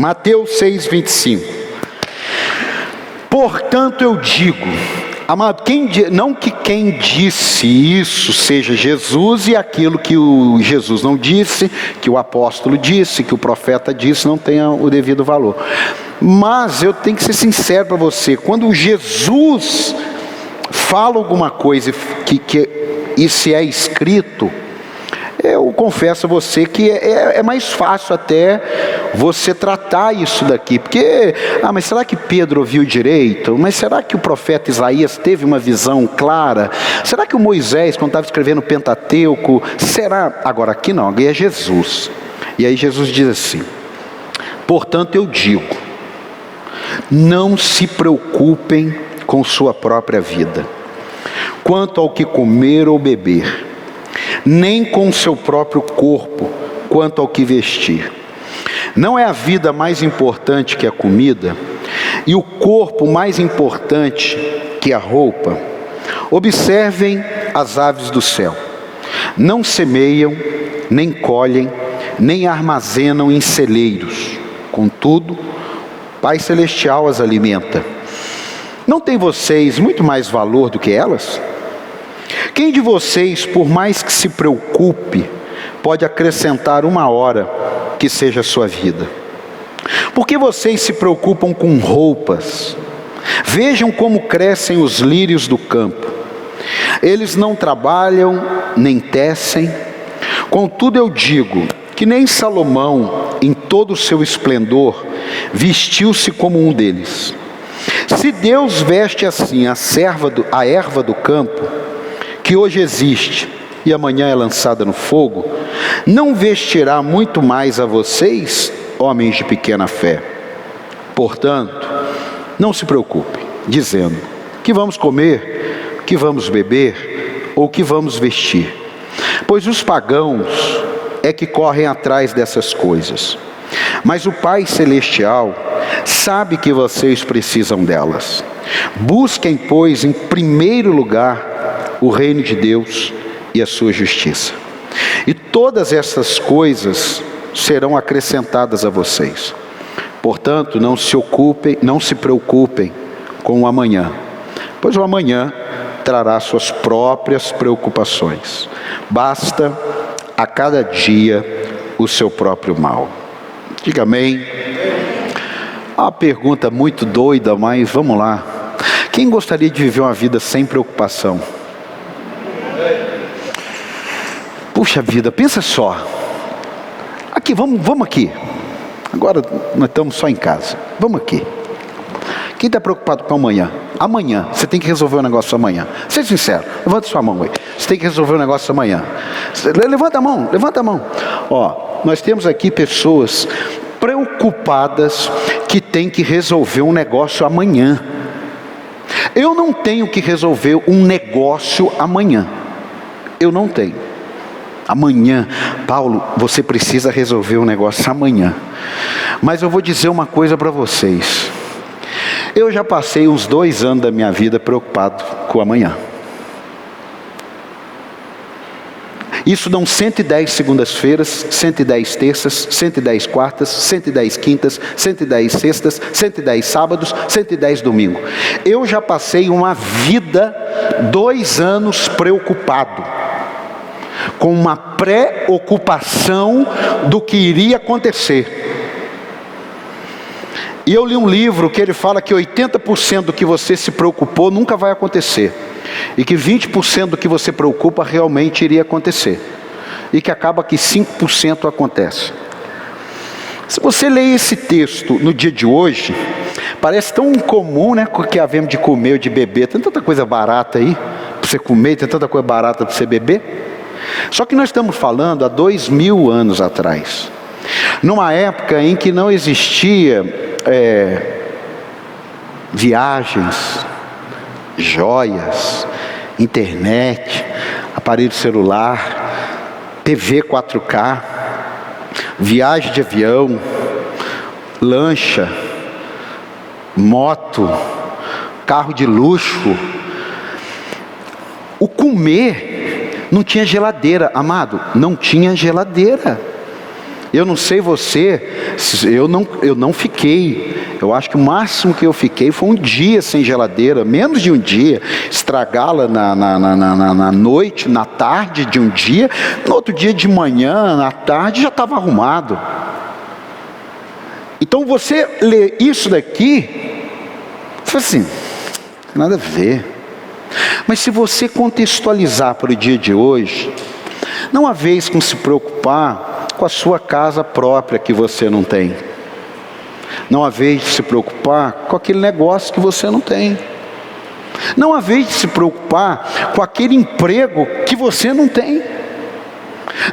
Mateus 6:25. Portanto eu digo, amado, não que quem disse isso seja Jesus, e aquilo que o Jesus não disse, que o apóstolo disse, que o profeta disse, não tenha o devido valor. Mas eu tenho que ser sincero para você, quando Jesus fala alguma coisa e se é escrito, eu confesso a você que é mais fácil até você tratar isso daqui, porque, mas será que Pedro ouviu direito? Mas será que o profeta Isaías teve uma visão clara? Será que o Moisés, quando estava escrevendo o Pentateuco, será? Agora aqui não, aqui é Jesus. E aí Jesus diz assim: portanto eu digo, não se preocupem com sua própria vida, quanto ao que comer ou beber, nem com o seu próprio corpo, quanto ao que vestir. Não é a vida mais importante que a comida, e o corpo mais importante que a roupa? Observem as aves do céu. Não semeiam, nem colhem, nem armazenam em celeiros. Contudo, Pai Celestial as alimenta. Não tem vocês muito mais valor do que elas? Quem de vocês, por mais que se preocupe, pode acrescentar uma hora que seja a sua vida? Por que vocês se preocupam com roupas? Vejam como crescem os lírios do campo. Eles não trabalham, nem tecem. Contudo eu digo que nem Salomão, em todo o seu esplendor, vestiu-se como um deles. Se Deus veste assim a erva do campo, que hoje existe e amanhã é lançada no fogo, não vestirá muito mais a vocês, homens de pequena fé? Portanto, não se preocupem, dizendo: que vamos comer, que vamos beber, ou que vamos vestir? Pois os pagãos é que correm atrás dessas coisas. Mas o Pai Celestial sabe que vocês precisam delas. Busquem, pois, em primeiro lugar o reino de Deus e a sua justiça, e todas essas coisas serão acrescentadas a vocês. Portanto, não se preocupem com o amanhã, pois o amanhã trará suas próprias preocupações. Basta a cada dia o seu próprio mal. Diga amém. Uma pergunta muito doida, mas vamos lá. Quem gostaria de viver uma vida sem preocupação? Puxa vida, pensa só. Aqui, vamos aqui. Agora nós estamos só em casa. Vamos aqui. Quem está preocupado com amanhã? Amanhã, você tem que resolver um negócio amanhã. Seja sincero, levanta sua mão aí. Você tem que resolver um negócio amanhã. Levanta a mão. Ó, nós temos aqui pessoas preocupadas que têm que resolver um negócio amanhã. Eu não tenho que resolver um negócio amanhã. Eu não tenho. Amanhã, Paulo, você precisa resolver um negócio amanhã. Mas eu vou dizer uma coisa para vocês. Eu já passei uns 2 anos da minha vida preocupado com o amanhã. Isso dão 110 segundas-feiras, 110 terças, 110 quartas, 110 quintas, 110 sextas, 110 sábados, 110 domingos. Eu já passei uma vida, 2 anos preocupado, com uma preocupação do que iria acontecer. E eu li um livro que ele fala que 80% do que você se preocupou nunca vai acontecer, e que 20% do que você preocupa realmente iria acontecer, e que acaba que 5% acontece. Se você ler esse texto no dia de hoje, parece tão comum, né? Que havemos de comer ou de beber. Tem tanta coisa barata aí para você comer, tem tanta coisa barata para você beber. Só que nós estamos falando há 2000 anos atrás, numa época em que não existia viagens, joias, internet, aparelho celular, TV 4K, viagem de avião, lancha, moto, carro de luxo. O comer, não tinha geladeira, amado, não tinha geladeira. Eu não sei você, eu não fiquei. Eu acho que o máximo que eu fiquei foi um dia sem geladeira, menos de um dia. Estragá-la na noite, na tarde de um dia. No outro dia de manhã, na tarde, já estava arrumado. Então você lê isso daqui, você fala assim, nada a ver. Mas se você contextualizar para o dia de hoje, não há vez com se preocupar com a sua casa própria que você não tem. Não há vez de se preocupar com aquele negócio que você não tem. Não há vez de se preocupar com aquele emprego que você não tem.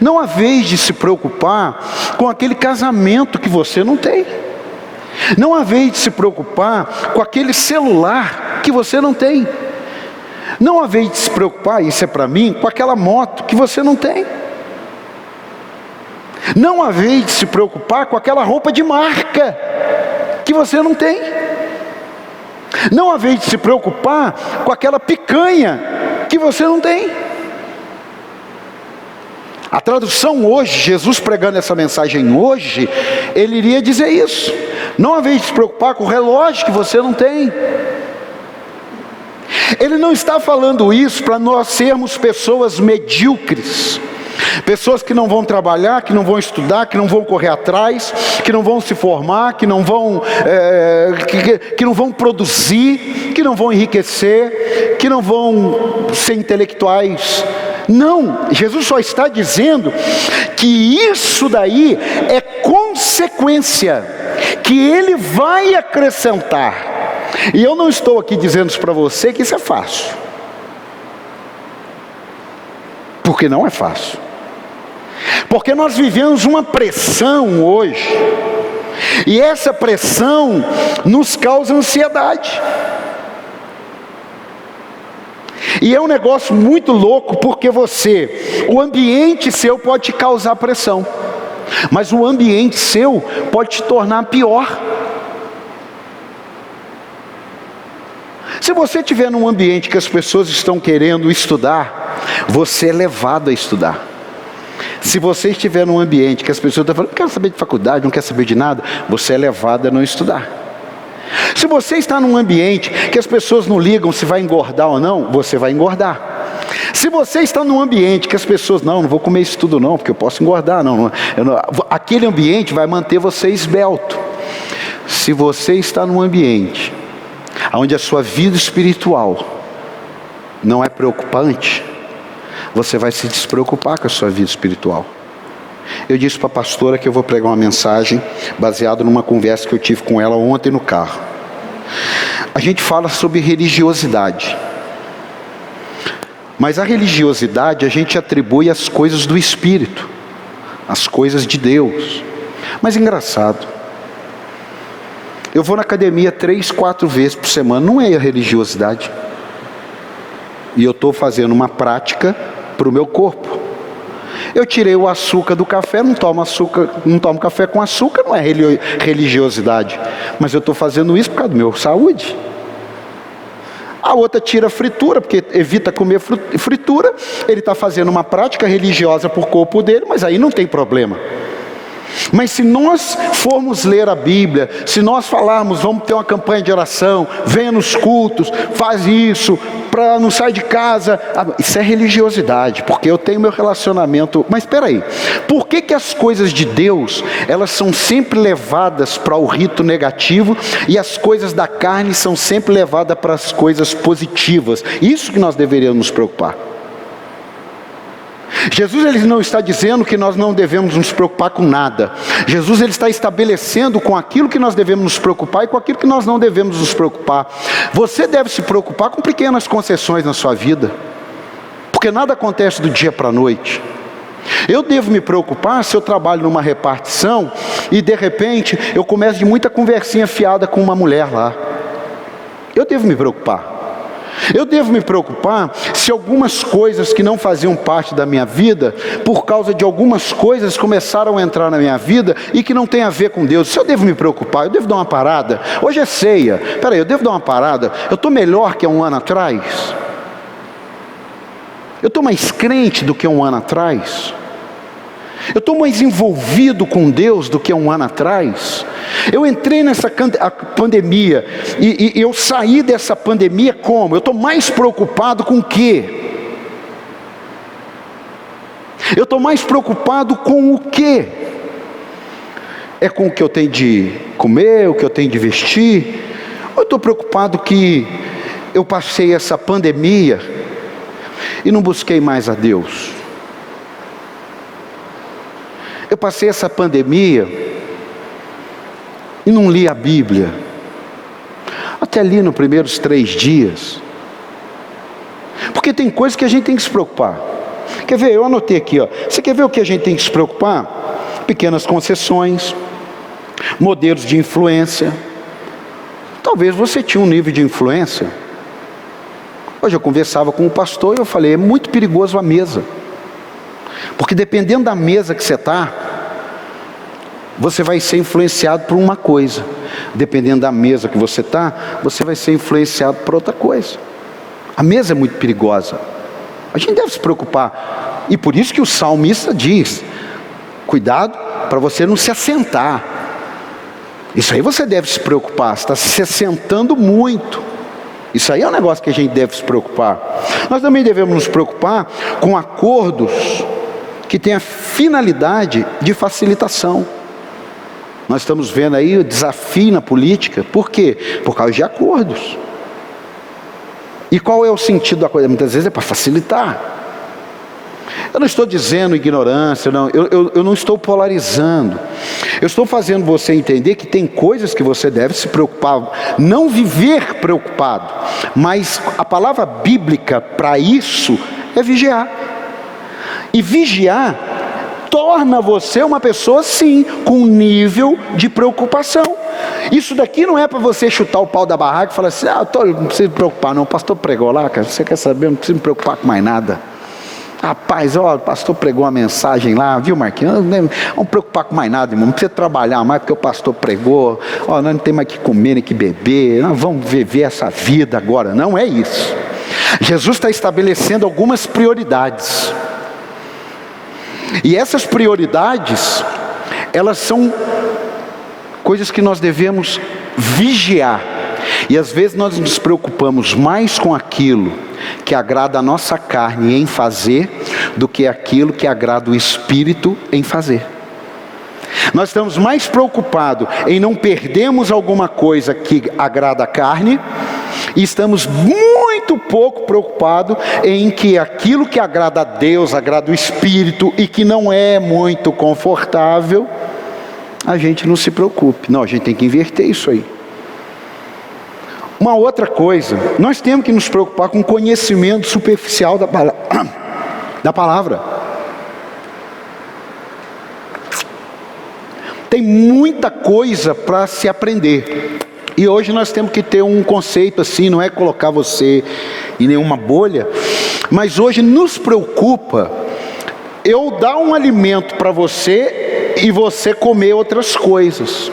Não há vez de se preocupar com aquele casamento que você não tem. Não há vez de se preocupar com aquele celular que você não tem. Não há vez de se preocupar, isso é para mim, com aquela moto que você não tem. Não há vez de se preocupar com aquela roupa de marca que você não tem. Não há vez de se preocupar com aquela picanha que você não tem. A tradução hoje, Jesus pregando essa mensagem hoje, ele iria dizer isso. Não há vez de se preocupar com o relógio que você não tem. Ele não está falando isso para nós sermos pessoas medíocres. Pessoas que não vão trabalhar, que não vão estudar, que não vão correr atrás, que não vão se formar, que não vão produzir, que não vão enriquecer, que não vão ser intelectuais. Não, Jesus só está dizendo que isso daí é consequência, que Ele vai acrescentar. E eu não estou aqui dizendo isso para você que isso é fácil, porque não é fácil. Porque nós vivemos uma pressão hoje, e essa pressão nos causa ansiedade. E é um negócio muito louco, porque o ambiente seu pode te causar pressão, mas o ambiente seu pode te tornar pior. Se você estiver num ambiente que as pessoas estão querendo estudar, você é levado a estudar. Se você estiver num ambiente que as pessoas estão falando, não quero saber de faculdade, não quero saber de nada, você é levado a não estudar. Se você está num ambiente que as pessoas não ligam se vai engordar ou não, você vai engordar. Se você está num ambiente que as pessoas, não vou comer isso tudo não, porque eu posso engordar, aquele ambiente vai manter você esbelto. Se você está num ambiente onde a sua vida espiritual não é preocupante, você vai se despreocupar com a sua vida espiritual. Eu disse para a pastora que eu vou pregar uma mensagem baseada numa conversa que eu tive com ela ontem no carro. A gente fala sobre religiosidade, mas a religiosidade a gente atribui às coisas do Espírito, às coisas de Deus. Mas engraçado, eu vou na academia 3, 4 vezes por semana, não é a religiosidade. E eu estou fazendo uma prática para o meu corpo. Eu tirei o açúcar do café, não tomo café com açúcar, não é religiosidade. Mas eu estou fazendo isso por causa da minha saúde. A outra tira a fritura, porque evita comer fritura. Ele está fazendo uma prática religiosa por corpo dele, mas aí não tem problema. Mas se nós formos ler a Bíblia, se nós falarmos, vamos ter uma campanha de oração, venha nos cultos, faz isso, para não sair de casa, isso é religiosidade, porque eu tenho meu relacionamento. Mas espera aí, por que as coisas de Deus, elas são sempre levadas para o rito negativo, e as coisas da carne são sempre levadas para as coisas positivas? Isso que nós deveríamos nos preocupar. Jesus, ele não está dizendo que nós não devemos nos preocupar com nada. Jesus, ele está estabelecendo com aquilo que nós devemos nos preocupar e com aquilo que nós não devemos nos preocupar. Você deve se preocupar com pequenas concessões na sua vida, porque nada acontece do dia para a noite. Eu devo me preocupar se eu trabalho numa repartição e de repente eu começo de muita conversinha fiada com uma mulher lá. Eu devo me preocupar. Eu devo me preocupar se algumas coisas que não faziam parte da minha vida, por causa de algumas coisas, começaram a entrar na minha vida e que não tem a ver com Deus. Se eu devo me preocupar, eu devo dar uma parada. Hoje é ceia, peraí, eu devo dar uma parada. Eu estou melhor que há um ano atrás? Eu estou mais crente do que um ano atrás? Eu estou mais envolvido com Deus do que há um ano atrás. Eu entrei nessa pandemia e eu saí dessa pandemia como? Eu estou mais preocupado com o quê? Eu estou mais preocupado com o quê? É com o que eu tenho de comer, o que eu tenho de vestir? Ou eu estou preocupado que eu passei essa pandemia e não busquei mais a Deus? Eu passei essa pandemia e não li a Bíblia. Até li nos primeiros 3 dias. Porque tem coisas que a gente tem que se preocupar. Quer ver? Eu anotei aqui, ó. Você quer ver o que a gente tem que se preocupar? Pequenas concessões, modelos de influência. Talvez você tinha um nível de influência. Hoje eu conversava com um pastor e eu falei, é muito perigoso a mesa. Porque dependendo da mesa que você está, você vai ser influenciado por uma coisa. Dependendo da mesa que você está, você vai ser influenciado por outra coisa. A mesa é muito perigosa. A gente deve se preocupar. E por isso que o salmista diz, cuidado para você não se assentar. Isso aí você deve se preocupar. Você está se assentando muito. Isso aí é um negócio que a gente deve se preocupar. Nós também devemos nos preocupar com acordos que têm a finalidade de facilitação. Nós estamos vendo aí o desafio na política. Por quê? Por causa de acordos. E qual é o sentido da coisa? Muitas vezes é para facilitar. Eu não estou dizendo ignorância, não. Eu não estou polarizando. Eu estou fazendo você entender que tem coisas que você deve se preocupar. Não viver preocupado. Mas a palavra bíblica para isso é vigiar. E vigiar torna você uma pessoa, sim, com um nível de preocupação. Isso daqui não é para você chutar o pau da barraca e falar assim, não precisa me preocupar não, o pastor pregou lá, cara, você quer saber, eu não preciso me preocupar com mais nada. Rapaz, ó, o pastor pregou uma mensagem lá, viu, Marquinhos? Não vamos preocupar com mais nada, irmão, não precisa trabalhar mais porque o pastor pregou, ó, nós não temos mais que comer nem que beber, nós vamos viver essa vida agora. Não é isso. Jesus está estabelecendo algumas prioridades. E essas prioridades, elas são coisas que nós devemos vigiar. E às vezes nós nos preocupamos mais com aquilo que agrada a nossa carne em fazer, do que aquilo que agrada o Espírito em fazer. Nós estamos mais preocupados em não perdermos alguma coisa que agrada a carne, e estamos muito pouco preocupados em que aquilo que agrada a Deus, agrada o Espírito, e que não é muito confortável, a gente não se preocupe. Não, a gente tem que inverter isso aí. Uma outra coisa, nós temos que nos preocupar com o conhecimento superficial da palavra. Tem muita coisa para se aprender. E hoje nós temos que ter um conceito assim, não é colocar você em nenhuma bolha, mas hoje nos preocupa eu dar um alimento para você e você comer outras coisas.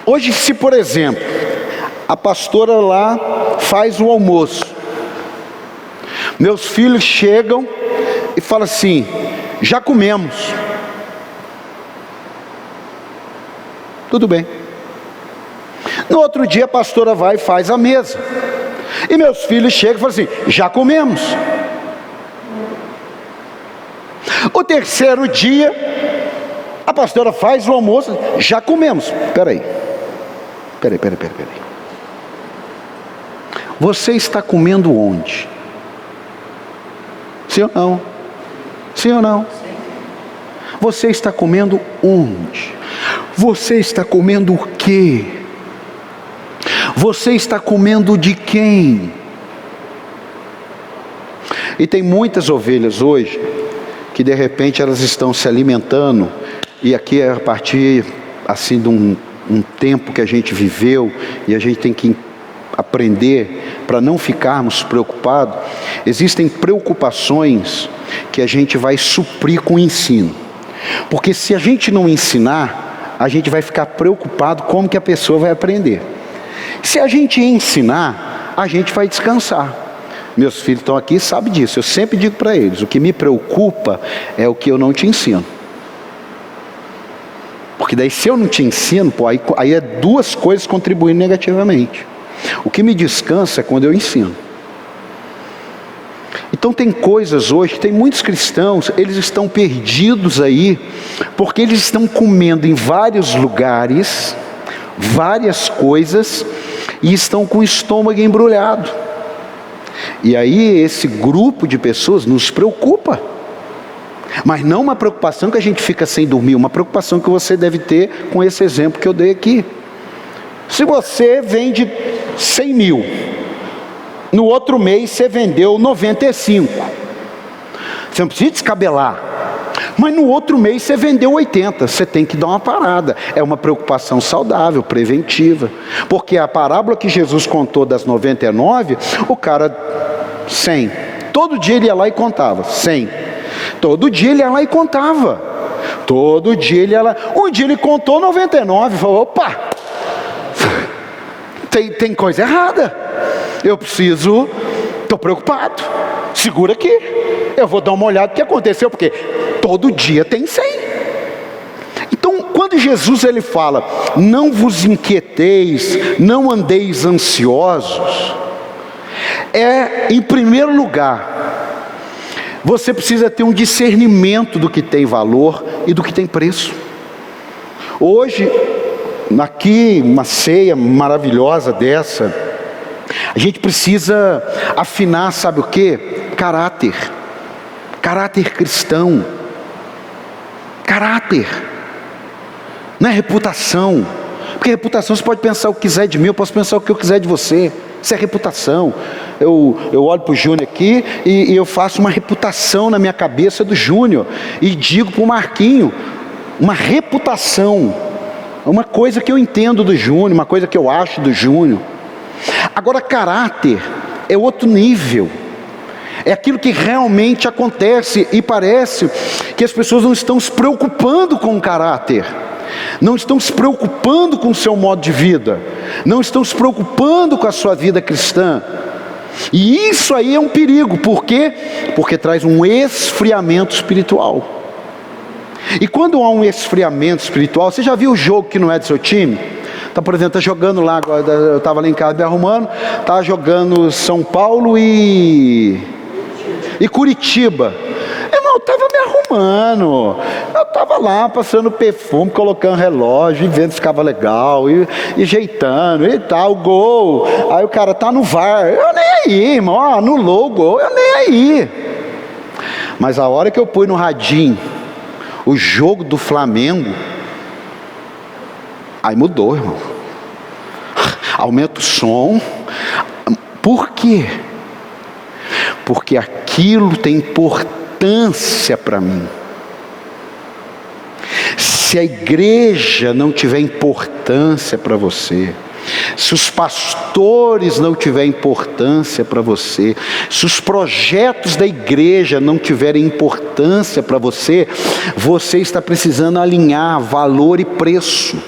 Hoje, se por exemplo, a pastora lá faz o almoço, meus filhos chegam e falam assim, já comemos. Tudo bem. No outro dia a pastora vai e faz a mesa, e meus filhos chegam e falam assim, já comemos. O terceiro dia a pastora faz o almoço, já comemos. Peraí. Você está comendo onde? Sim ou não? Sim ou não? Você está comendo onde? Você está comendo o quê? Você está comendo de quem? E tem muitas ovelhas hoje que de repente elas estão se alimentando, e aqui é a partir assim de um tempo que a gente viveu, e a gente tem que aprender para não ficarmos preocupados. Existem preocupações que a gente vai suprir com o ensino, porque se a gente não ensinar, a gente vai ficar preocupado como que a pessoa vai aprender. Se a gente ensinar, a gente vai descansar. Meus filhos estão aqui e sabem disso. Eu sempre digo para eles, o que me preocupa é o que eu não te ensino. Porque daí se eu não te ensino, aí é duas coisas contribuindo negativamente. O que me descansa é quando eu ensino. Então tem coisas hoje, tem muitos cristãos, eles estão perdidos aí, porque eles estão comendo em vários lugares, várias coisas, e estão com o estômago embrulhado. E aí esse grupo de pessoas nos preocupa. Mas não uma preocupação que a gente fica sem dormir, uma preocupação que você deve ter com esse exemplo que eu dei aqui. Se você vende 100 mil, no outro mês você vendeu 95, você não precisa descabelar, mas no outro mês você vendeu 80, você tem que dar uma parada. É uma preocupação saudável, preventiva, porque a parábola que Jesus contou das 99, o cara 100, todo dia ele ia lá e contava 100, todo dia ele ia lá e contava, todo dia ele ia lá, um dia ele contou 99, falou, opa, tem coisa errada, eu preciso, estou preocupado, segura aqui, eu vou dar uma olhada no que aconteceu, porque todo dia tem 100. Então quando Jesus ele fala, não vos inquieteis, não andeis ansiosos, em primeiro lugar, você precisa ter um discernimento do que tem valor e do que tem preço. Hoje, aqui, uma ceia maravilhosa dessa, a gente precisa afinar, sabe o que? Caráter cristão, caráter, não é reputação, porque reputação você pode pensar o que quiser de mim, eu posso pensar o que eu quiser de você, isso é reputação. Eu olho para o Júnior aqui e eu faço uma reputação na minha cabeça do Júnior, e digo para o Marquinho, uma reputação, uma coisa que eu entendo do Júnior, uma coisa que eu acho do Júnior. Agora caráter é outro nível, é aquilo que realmente acontece, e parece que as pessoas não estão se preocupando com o caráter, não estão se preocupando com o seu modo de vida, não estão se preocupando com a sua vida cristã. E isso aí é um perigo. Por quê? Porque traz um esfriamento espiritual. E quando há um esfriamento espiritual, você já viu o jogo que não é do seu time? Então, por exemplo, está jogando lá, eu estava lá em casa me arrumando, estava jogando São Paulo e Curitiba. Irmão, eu estava me arrumando, eu estava lá passando perfume, colocando relógio, e vendo se ficava legal, e ajeitando e tal, gol. Aí o cara tá no VAR, eu nem aí, irmão, anulou o gol, eu nem aí. Mas a hora que eu pus no radinho o jogo do Flamengo, aí mudou, irmão. Aumenta o som. Por quê? Porque aquilo tem importância para mim. Se a igreja não tiver importância para você, se os pastores não tiverem importância para você, se os projetos da igreja não tiverem importância para você, você está precisando alinhar valor e preço.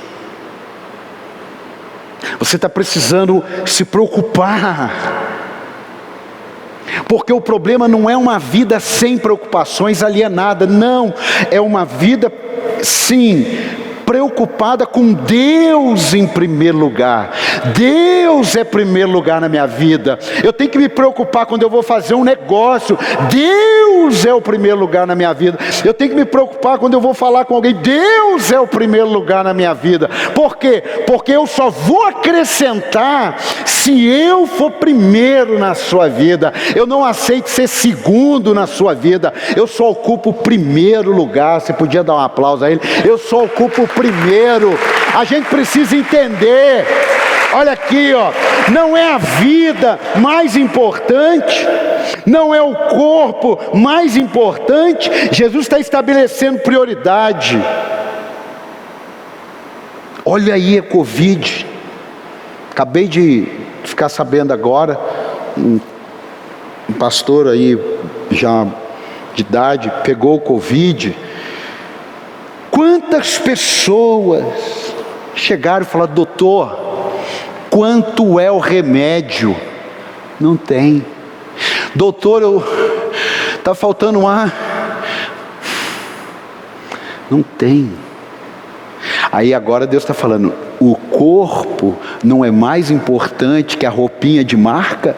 Você está precisando se preocupar. Porque o problema não é uma vida sem preocupações, alienada, não, é uma vida, sim, preocupada com Deus em primeiro lugar. Deus é primeiro lugar na minha vida. Eu tenho que me preocupar quando eu vou fazer um negócio, Deus é o primeiro lugar na minha vida. Eu tenho que me preocupar quando eu vou falar com alguém, Deus é o primeiro lugar na minha vida. Por quê? Porque eu só vou acrescentar se eu for primeiro na sua vida. Eu não aceito ser segundo na sua vida, eu só ocupo o primeiro lugar. Você podia dar um aplauso a ele? Eu só ocupo o primeiro. A gente precisa entender, olha aqui, ó, não é a vida mais importante, não é o corpo mais importante. Jesus está estabelecendo prioridade. Olha aí a Covid, acabei de ficar sabendo agora, um pastor aí já de idade pegou o Covid. Quantas pessoas chegaram e falaram, doutor, quanto é o remédio? Não tem. Doutor, está faltando ar. Não tem. Aí agora Deus está falando, o corpo não é mais importante que a roupinha de marca?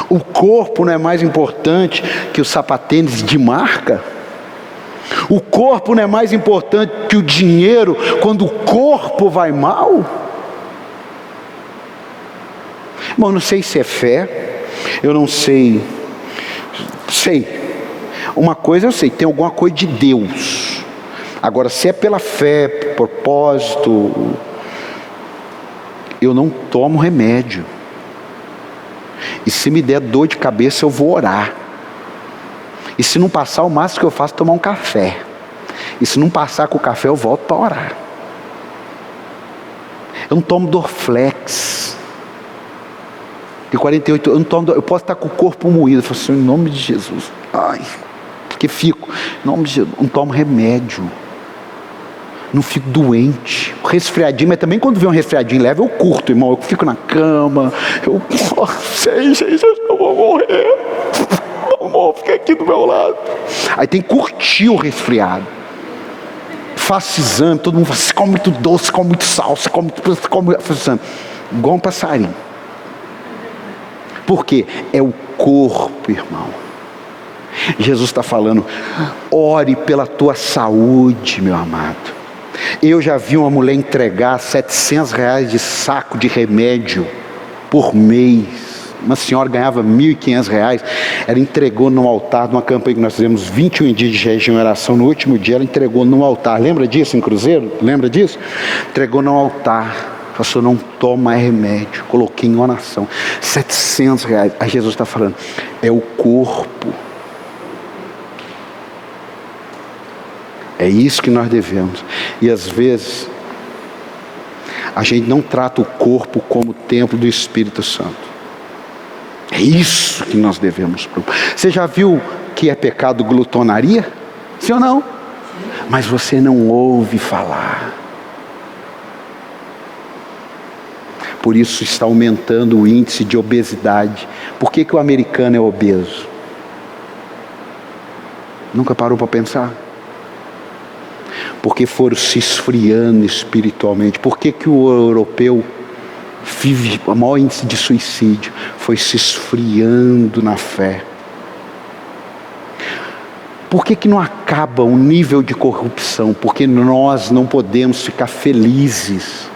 O corpo não é mais importante que os sapatênis de marca? O corpo não é mais importante que o dinheiro quando o corpo vai mal? Bom, não sei se é fé, eu não sei. Uma coisa eu sei, tem alguma coisa de Deus. Agora, se é pela fé, propósito, eu não tomo remédio. E se me der dor de cabeça, eu vou orar. E se não passar, o máximo que eu faço é tomar um café. E se não passar com o café, eu volto para orar. Eu não tomo Dorflex. De 48, eu não tomo, eu posso estar com o corpo moído. Eu falo assim, em nome de Jesus. Ai, porque fico, em nome de Jesus, não tomo remédio. Não fico doente. Resfriadinho, mas também quando vem um resfriadinho leve, eu curto, irmão. Eu fico na cama. Eu sei, eu vou morrer. Amor, fica aqui do meu lado. Aí tem que curtir o resfriado. Faço exame, todo mundo fala, você come muito doce, come muito sal, você come exame. Igual um passarinho. Por quê? É o corpo, irmão. Jesus está falando, ore pela tua saúde, meu amado. Eu já vi uma mulher entregar R$700 de saco de remédio por mês. Uma senhora ganhava R$1.500. Ela entregou no altar de uma campanha que nós fizemos 21 dias de jejum e oração. No último dia ela entregou no altar. Lembra disso em Cruzeiro? Lembra disso? Entregou no altar. Pastor, não toma mais remédio. Coloquei em oração. R$700. Aí Jesus está falando, é o corpo. É isso que nós devemos. E às vezes a gente não trata o corpo como templo do Espírito Santo. É isso que nós devemos preocupar. Você já viu que é pecado glutonaria? Sim ou não? Mas você não ouve falar. Por isso está aumentando o índice de obesidade. Por que o americano é obeso? Nunca parou para pensar? Porque foram se esfriando espiritualmente. Por que o europeu vive o maior índice de suicídio? Foi se esfriando na fé. Por que não acaba o nível de corrupção? Porque nós não podemos ficar felizes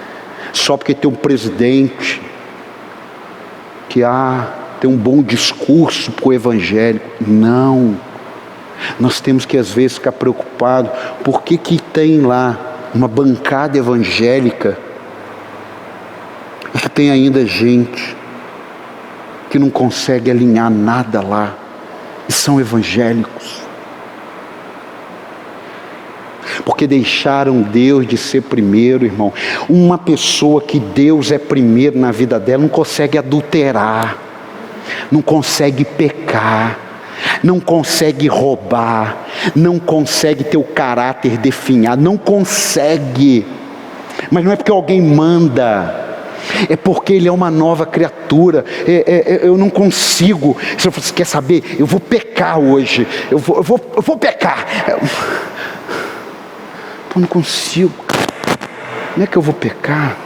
só porque tem um presidente que tem um bom discurso para o evangélico. Não. Nós temos que às vezes ficar preocupados. Por que tem lá uma bancada evangélica e que tem ainda gente que não consegue alinhar nada lá e são evangélicos? Porque deixaram Deus de ser primeiro, irmão. Uma pessoa que Deus é primeiro na vida dela não consegue adulterar, não consegue pecar, não consegue roubar, não consegue ter o caráter definhado, não consegue. Mas não é porque alguém manda, é porque ele é uma nova criatura. Eu não consigo. Se você quer saber, eu vou pecar hoje, eu vou pecar. Eu não consigo. Como é que eu vou pecar?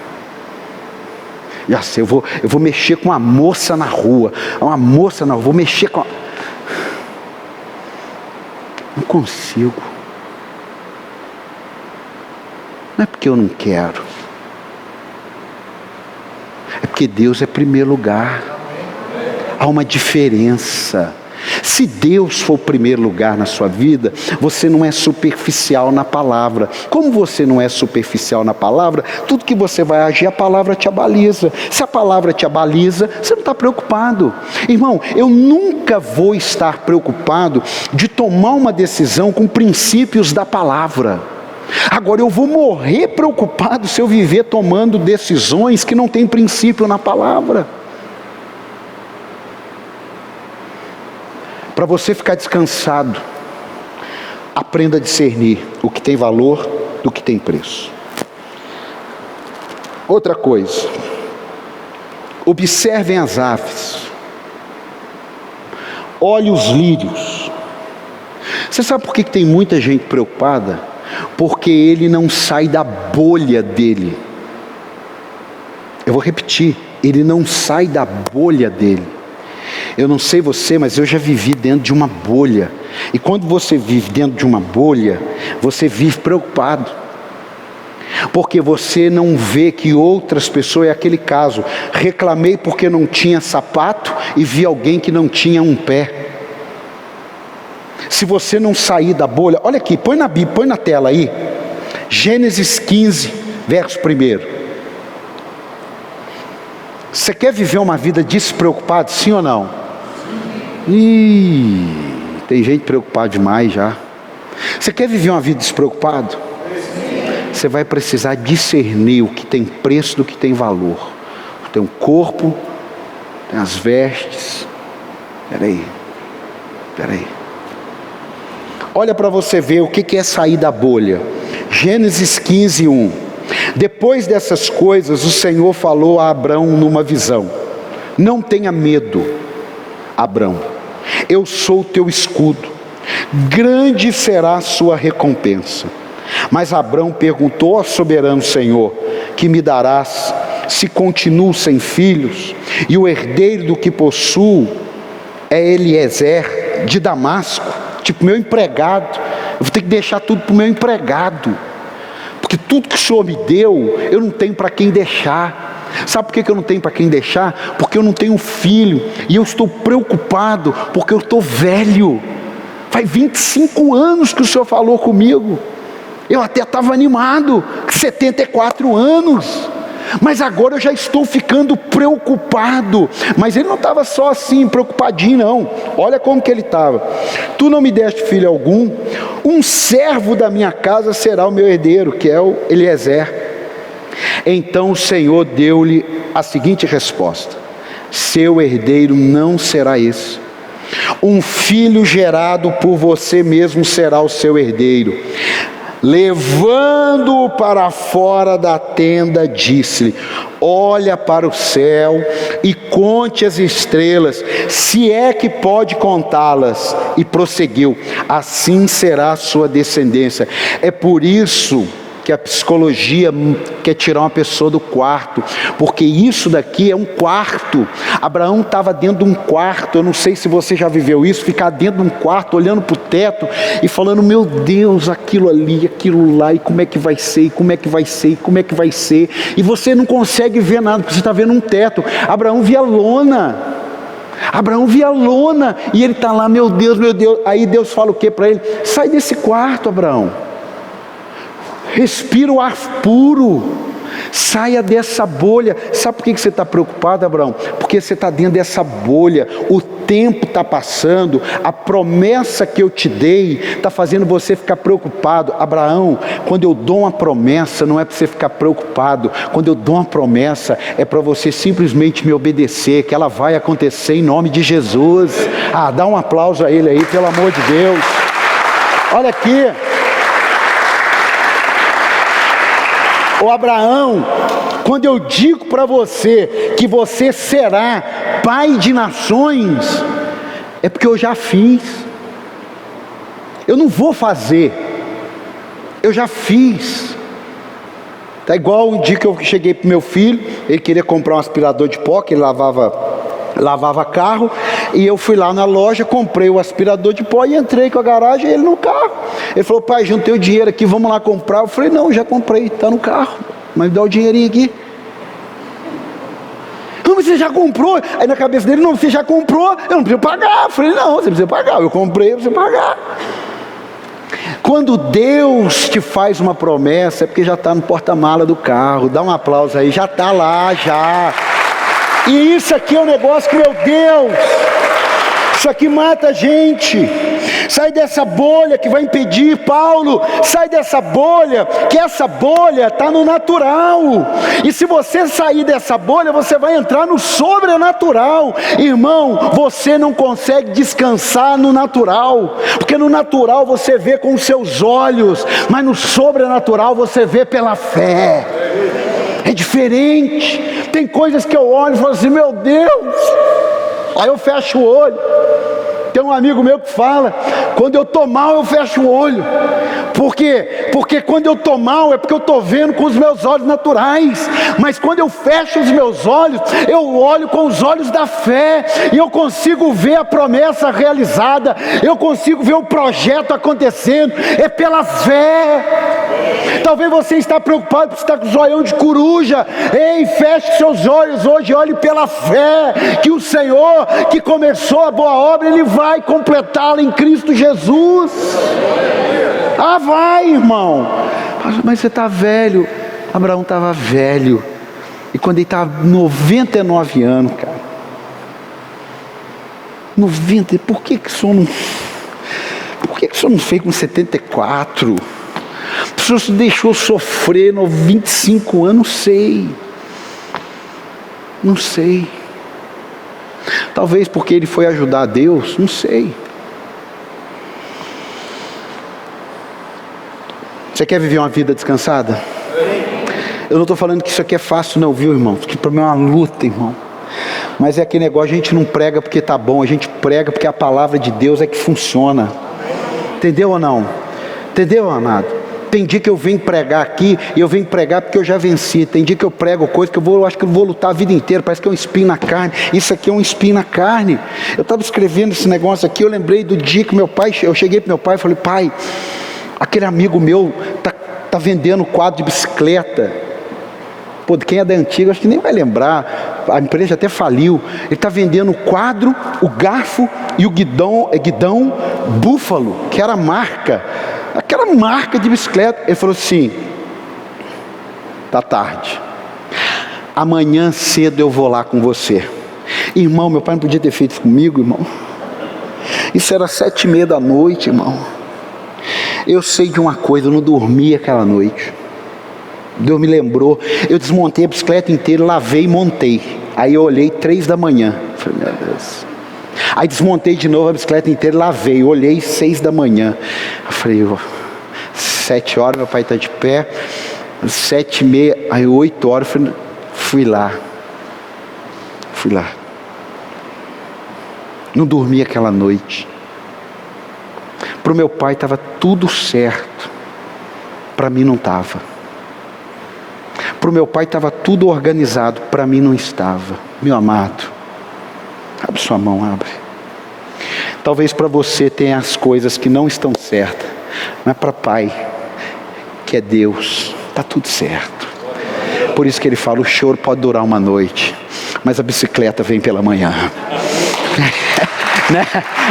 Já sei, eu vou mexer com uma moça na rua. Vou mexer com não consigo. Não é porque eu não quero. É porque Deus é primeiro lugar. Há uma diferença. Se Deus for o primeiro lugar na sua vida, você não é superficial na palavra. Como você não é superficial na palavra, tudo que você vai agir, a palavra te abaliza. Se a palavra te abaliza, você não está preocupado. Irmão, eu nunca vou estar preocupado de tomar uma decisão com princípios da palavra. Agora eu vou morrer preocupado se eu viver tomando decisões que não têm princípio na palavra. Para você ficar descansado, aprenda a discernir o que tem valor do que tem preço. Outra coisa, Observem as aves. Olhe os lírios. Você sabe por que tem muita gente preocupada? Porque ele não sai da bolha dele. Eu vou repetir, ele não sai da bolha dele. Eu não sei você, mas eu já vivi dentro de uma bolha. E quando você vive dentro de uma bolha, você vive preocupado. Porque você não vê que outras pessoas, é aquele caso, reclamei porque não tinha sapato e vi alguém que não tinha um pé. Se você não sair da bolha, olha aqui, põe na Bíblia, põe na tela aí, Gênesis 15, verso 1. Você quer viver uma vida despreocupada, sim ou não? Tem gente preocupada demais já. Você quer viver uma vida despreocupada? Você vai precisar discernir o que tem preço do que tem valor. Tem um corpo, tem as vestes. Peraí. Olha para você ver o que é sair da bolha. Gênesis 15, 1. Depois dessas coisas, o Senhor falou a Abrão numa visão: não tenha medo, Abrão, eu sou o teu escudo, grande será a sua recompensa. Mas Abrão perguntou ao soberano Senhor: que me darás se continuo sem filhos, e o herdeiro do que possuo é Eliezer de Damasco, tipo meu empregado? Eu vou ter que deixar tudo para o meu empregado, porque tudo que o Senhor me deu, eu não tenho para quem deixar. Sabe por que eu não tenho para quem deixar? Porque eu não tenho filho, e eu estou preocupado, porque eu estou velho. Faz 25 anos que o Senhor falou comigo. Eu até estava animado, 74 anos. Mas agora eu já estou ficando preocupado. Mas ele não estava só assim, preocupadinho não. Olha como que ele estava: tu não me deste filho algum, um servo da minha casa será o meu herdeiro, que é o Eliezer. Então o Senhor deu-lhe a seguinte resposta: seu herdeiro não será esse. Um filho gerado por você mesmo será o seu herdeiro. Levando-o para fora da tenda, disse-lhe: olha para o céu e conte as estrelas, se é que pode contá-las. E prosseguiu: assim será a sua descendência. É por isso que a psicologia quer tirar uma pessoa do quarto, porque isso daqui é um quarto. Abraão estava dentro de um quarto. Eu não sei se você já viveu isso, ficar dentro de um quarto, olhando para o teto e falando: meu Deus, aquilo ali, aquilo lá, e como é que vai ser, e como é que vai ser, e como é que vai ser, e você não consegue ver nada, porque você está vendo um teto. Abraão via lona, e ele está lá: meu Deus, aí Deus fala o que para ele? Sai desse quarto, Abraão, respira o ar puro, saia dessa bolha. Sabe por que você está preocupado, Abraão? Porque você está dentro dessa bolha, o tempo está passando, a promessa que eu te dei está fazendo você ficar preocupado. Abraão, quando eu dou uma promessa, não é para você ficar preocupado. Quando eu dou uma promessa, é para você simplesmente me obedecer, que ela vai acontecer em nome de Jesus. Dá um aplauso a ele aí, pelo amor de Deus. Olha aqui. Ô Abraão, quando eu digo para você que você será pai de nações, é porque eu já fiz. Eu não vou fazer, eu já fiz. Tá igual um dia que eu cheguei para o meu filho, ele queria comprar um aspirador de pó, que ele lavava carro, e eu fui lá na loja, comprei o aspirador de pó e entrei com a garagem e ele no carro. Ele falou: pai, juntei o dinheiro aqui, vamos lá comprar. Eu falei: não, já comprei, está no carro, mas me dá o dinheirinho aqui. Não, mas você já comprou? Aí na cabeça dele: não, você já comprou, eu não preciso pagar. Eu falei: não, você precisa pagar, eu comprei, você precisa pagar. Quando Deus te faz uma promessa, é porque já está no porta-mala do carro. Dá um aplauso aí, já está lá, já. E isso aqui é um negócio que, meu Deus, isso aqui mata a gente. Sai dessa bolha que vai impedir, Paulo, sai dessa bolha, que essa bolha está no natural. E se você sair dessa bolha, você vai entrar no sobrenatural. Irmão, você não consegue descansar no natural, porque no natural você vê com os seus olhos, mas no sobrenatural você vê pela fé. É diferente. Tem coisas que eu olho e falo assim, meu Deus. Aí eu fecho o olho. Tem um amigo meu que fala, quando eu estou mal eu fecho o olho. Por quê? Porque quando eu estou mal é porque eu estou vendo com os meus olhos naturais. Mas quando eu fecho os meus olhos, eu olho com os olhos da fé. E eu consigo ver a promessa realizada. Eu consigo ver o projeto acontecendo. É pela fé. Talvez você está preocupado porque está com o zoião de coruja. Ei, feche seus olhos hoje, olhe pela fé. Que o Senhor que começou a boa obra, Ele vai completá-la em Cristo Jesus. Ah, vai, irmão. Mas você está velho. Abraão estava velho. E quando ele estava 99 anos, cara. 90, por que o senhor não fez com 74? O senhor se deixou sofrer nos 25 anos? Não sei. Talvez porque ele foi ajudar a Deus, não sei. Você quer viver uma vida descansada? Eu não estou falando que isso aqui é fácil não, viu, irmão? Isso aqui para mim é uma luta, irmão. Mas é aquele negócio, a gente não prega porque está bom, a gente prega porque a palavra de Deus é que funciona. Entendeu ou não? Entendeu, amado? Tem dia que eu venho pregar aqui, e eu venho pregar porque eu já venci. Tem dia que eu prego coisa que eu acho que eu vou lutar a vida inteira, parece que é um espinho na carne. Isso aqui é um espinho na carne. Eu estava escrevendo esse negócio aqui, eu lembrei do dia que eu cheguei para meu pai e falei, pai, aquele amigo meu tá vendendo quadro de bicicleta. Pô, quem é da antiga, acho que nem vai lembrar, a empresa até faliu. Ele está vendendo o quadro, o garfo e o guidão Búfalo, que era a marca, aquela marca de bicicleta. Ele falou assim, tá tarde, amanhã cedo eu vou lá com você. Irmão, meu pai não podia ter feito isso comigo, irmão. Isso era 7:30 da noite, irmão. Eu sei de uma coisa, eu não dormi aquela noite. Deus me lembrou, eu desmontei a bicicleta inteira, lavei e montei. Aí eu olhei 3 da manhã, falei, meu Deus. Aí desmontei de novo a bicicleta inteira, lavei, olhei 6 da manhã. Eu falei, 7 horas meu pai está de pé, 7:30, aí 8 horas, fui lá. Não dormi aquela noite. Para o meu pai estava tudo certo, para mim não estava. Para o meu pai estava tudo organizado, para mim não estava. Meu amado, abre sua mão, abre. Talvez para você tenha as coisas que não estão certas, mas para pai, que é Deus, está tudo certo. Por isso que ele fala, o choro pode durar uma noite, mas a bicicleta vem pela manhã. Né?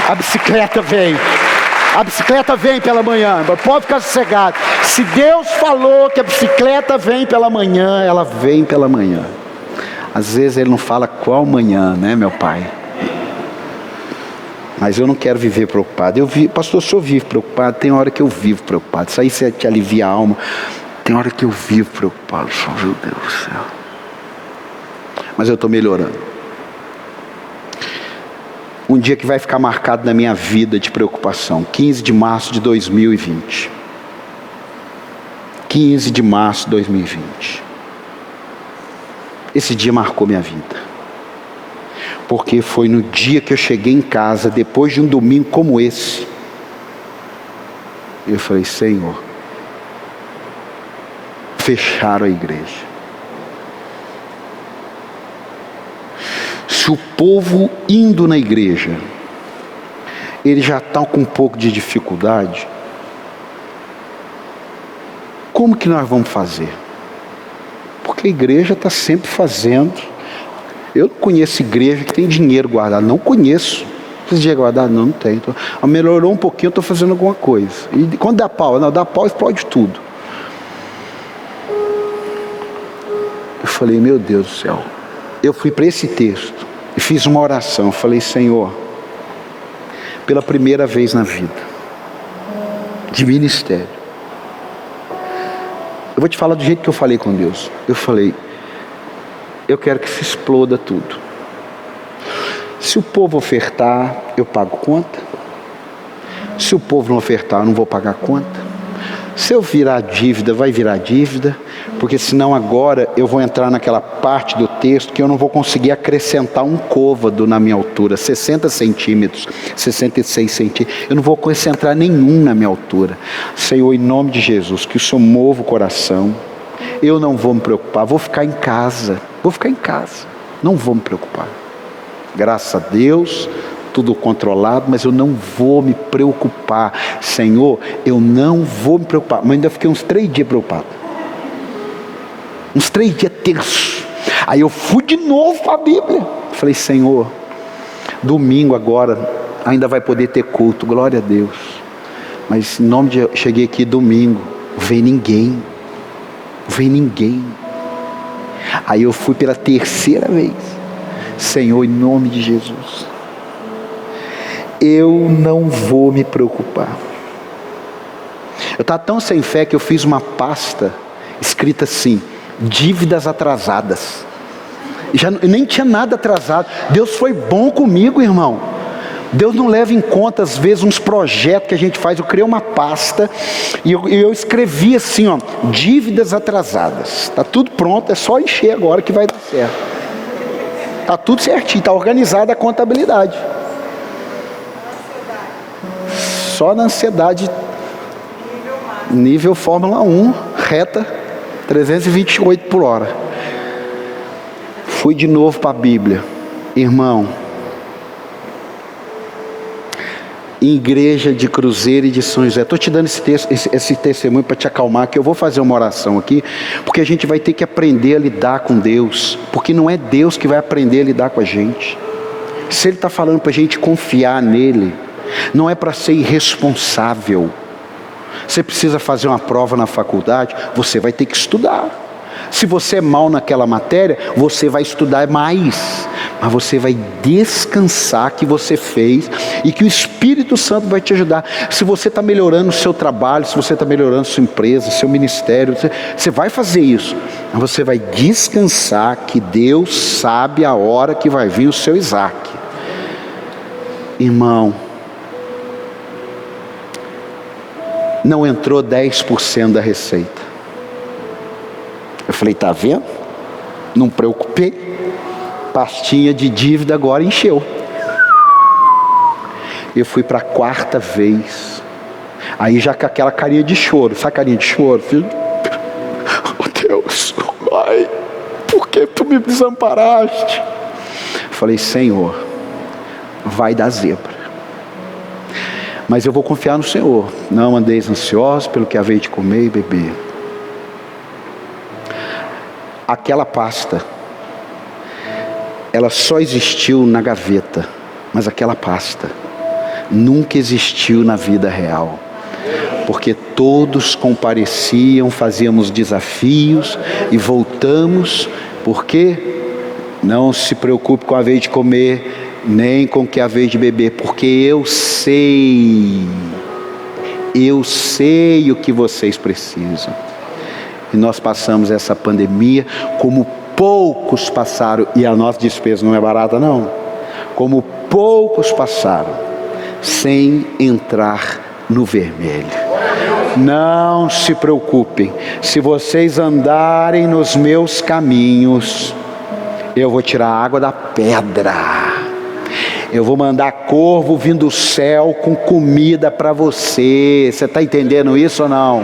A bicicleta vem pela manhã, pode ficar sossegado. Se Deus falou que a bicicleta vem pela manhã, ela vem pela manhã. Às vezes Ele não fala qual manhã, né, meu pai? Mas eu não quero viver preocupado. Pastor, o senhor vive preocupado? Tem hora que eu vivo preocupado. Isso aí você te alivia a alma. Tem hora que eu vivo preocupado. Meu Deus do céu. Mas eu estou melhorando. Um dia que vai ficar marcado na minha vida de preocupação. 15 de março de 2020. 15 de março de 2020. Esse dia marcou minha vida. Porque foi no dia que eu cheguei em casa, depois de um domingo como esse. Eu falei, Senhor, fecharam a igreja. Se o povo indo na igreja, ele já está com um pouco de dificuldade, como que nós vamos fazer? Porque a igreja está sempre fazendo. Eu não conheço igreja que tem dinheiro guardado, não conheço. Tem dinheiro guardado? Não tem. Então, melhorou um pouquinho, eu estou fazendo alguma coisa. E quando dá pau? Não, dá pau, explode tudo. Eu falei, meu Deus do céu. Eu fui para esse texto e fiz uma oração. Eu falei, Senhor, pela primeira vez na vida de ministério, eu vou te falar do jeito que eu falei com Deus. Eu falei, eu quero que se exploda tudo. Se o povo ofertar, eu pago conta. Se o povo não ofertar, eu não vou pagar conta. Se eu virar dívida, vai virar dívida, porque senão agora eu vou entrar naquela parte do texto que eu não vou conseguir acrescentar um côvado na minha altura, 60 centímetros, 66 centímetros, eu não vou acrescentar nenhum na minha altura. Senhor, em nome de Jesus, que o Senhor mova o coração, eu não vou me preocupar, vou ficar em casa, não vou me preocupar. Graças a Deus, tudo controlado, mas eu não vou me preocupar. Senhor, eu não vou me preocupar. Mas ainda fiquei uns 3 dias preocupado. Uns 3 dias tenso. Aí eu fui de novo para a Bíblia. Falei, Senhor, domingo agora ainda vai poder ter culto, glória a Deus. Mas em nome de... cheguei aqui domingo, não veio ninguém. Aí eu fui pela 3ª vez. Senhor, em nome de Jesus, eu não vou me preocupar. Eu estava tão sem fé que eu fiz uma pasta escrita assim: dívidas atrasadas. Eu nem tinha nada atrasado. Deus foi bom comigo, irmão. Deus não leva em conta às vezes uns projetos que a gente faz. Eu criei uma pasta e eu escrevi assim, ó, dívidas atrasadas. Está tudo pronto, é só encher agora que vai dar certo. Está tudo certinho, está organizada a contabilidade. Só na ansiedade, nível Fórmula 1, reta, 328 por hora. Fui de novo para a Bíblia. Irmão, Igreja de Cruzeiro e de São José. Estou te dando esse testemunho para te acalmar, que eu vou fazer uma oração aqui, porque a gente vai ter que aprender a lidar com Deus, porque não é Deus que vai aprender a lidar com a gente. Se Ele está falando para a gente confiar nele, não é para ser irresponsável. Você precisa fazer uma prova na faculdade, você vai ter que estudar. Se você é mal naquela matéria, você vai estudar mais, mas você vai descansar que você fez e que o Espírito Santo vai te ajudar. Se você está melhorando o seu trabalho, se você está melhorando sua empresa, seu ministério, você vai fazer isso, mas você vai descansar que Deus sabe a hora que vai vir o seu Isaac. Irmão, não entrou 10% da receita. Eu falei, tá vendo? Não preocupei. Pastinha de dívida agora encheu. Eu fui para a 4ª vez. Aí já com aquela carinha de choro. Sabe a carinha de choro, filho? Oh Deus, Pai, por que tu me desamparaste? Falei, Senhor, vai dar zebra. Mas eu vou confiar no Senhor. Não andeis ansiosos pelo que haveis de comer e beber. Aquela pasta, ela só existiu na gaveta, mas aquela pasta nunca existiu na vida real, porque todos compareciam, fazíamos desafios e voltamos. Porque não se preocupe com a vez de comer, nem com que a vez de beber, porque eu sei o que vocês precisam. E nós passamos essa pandemia como poucos passaram, e a nossa despesa não é barata não, como poucos passaram, sem entrar no vermelho. Não se preocupem, se vocês andarem nos meus caminhos, eu vou tirar a água da pedra, eu vou mandar corvo vindo do céu com comida para você. Você está entendendo isso ou não?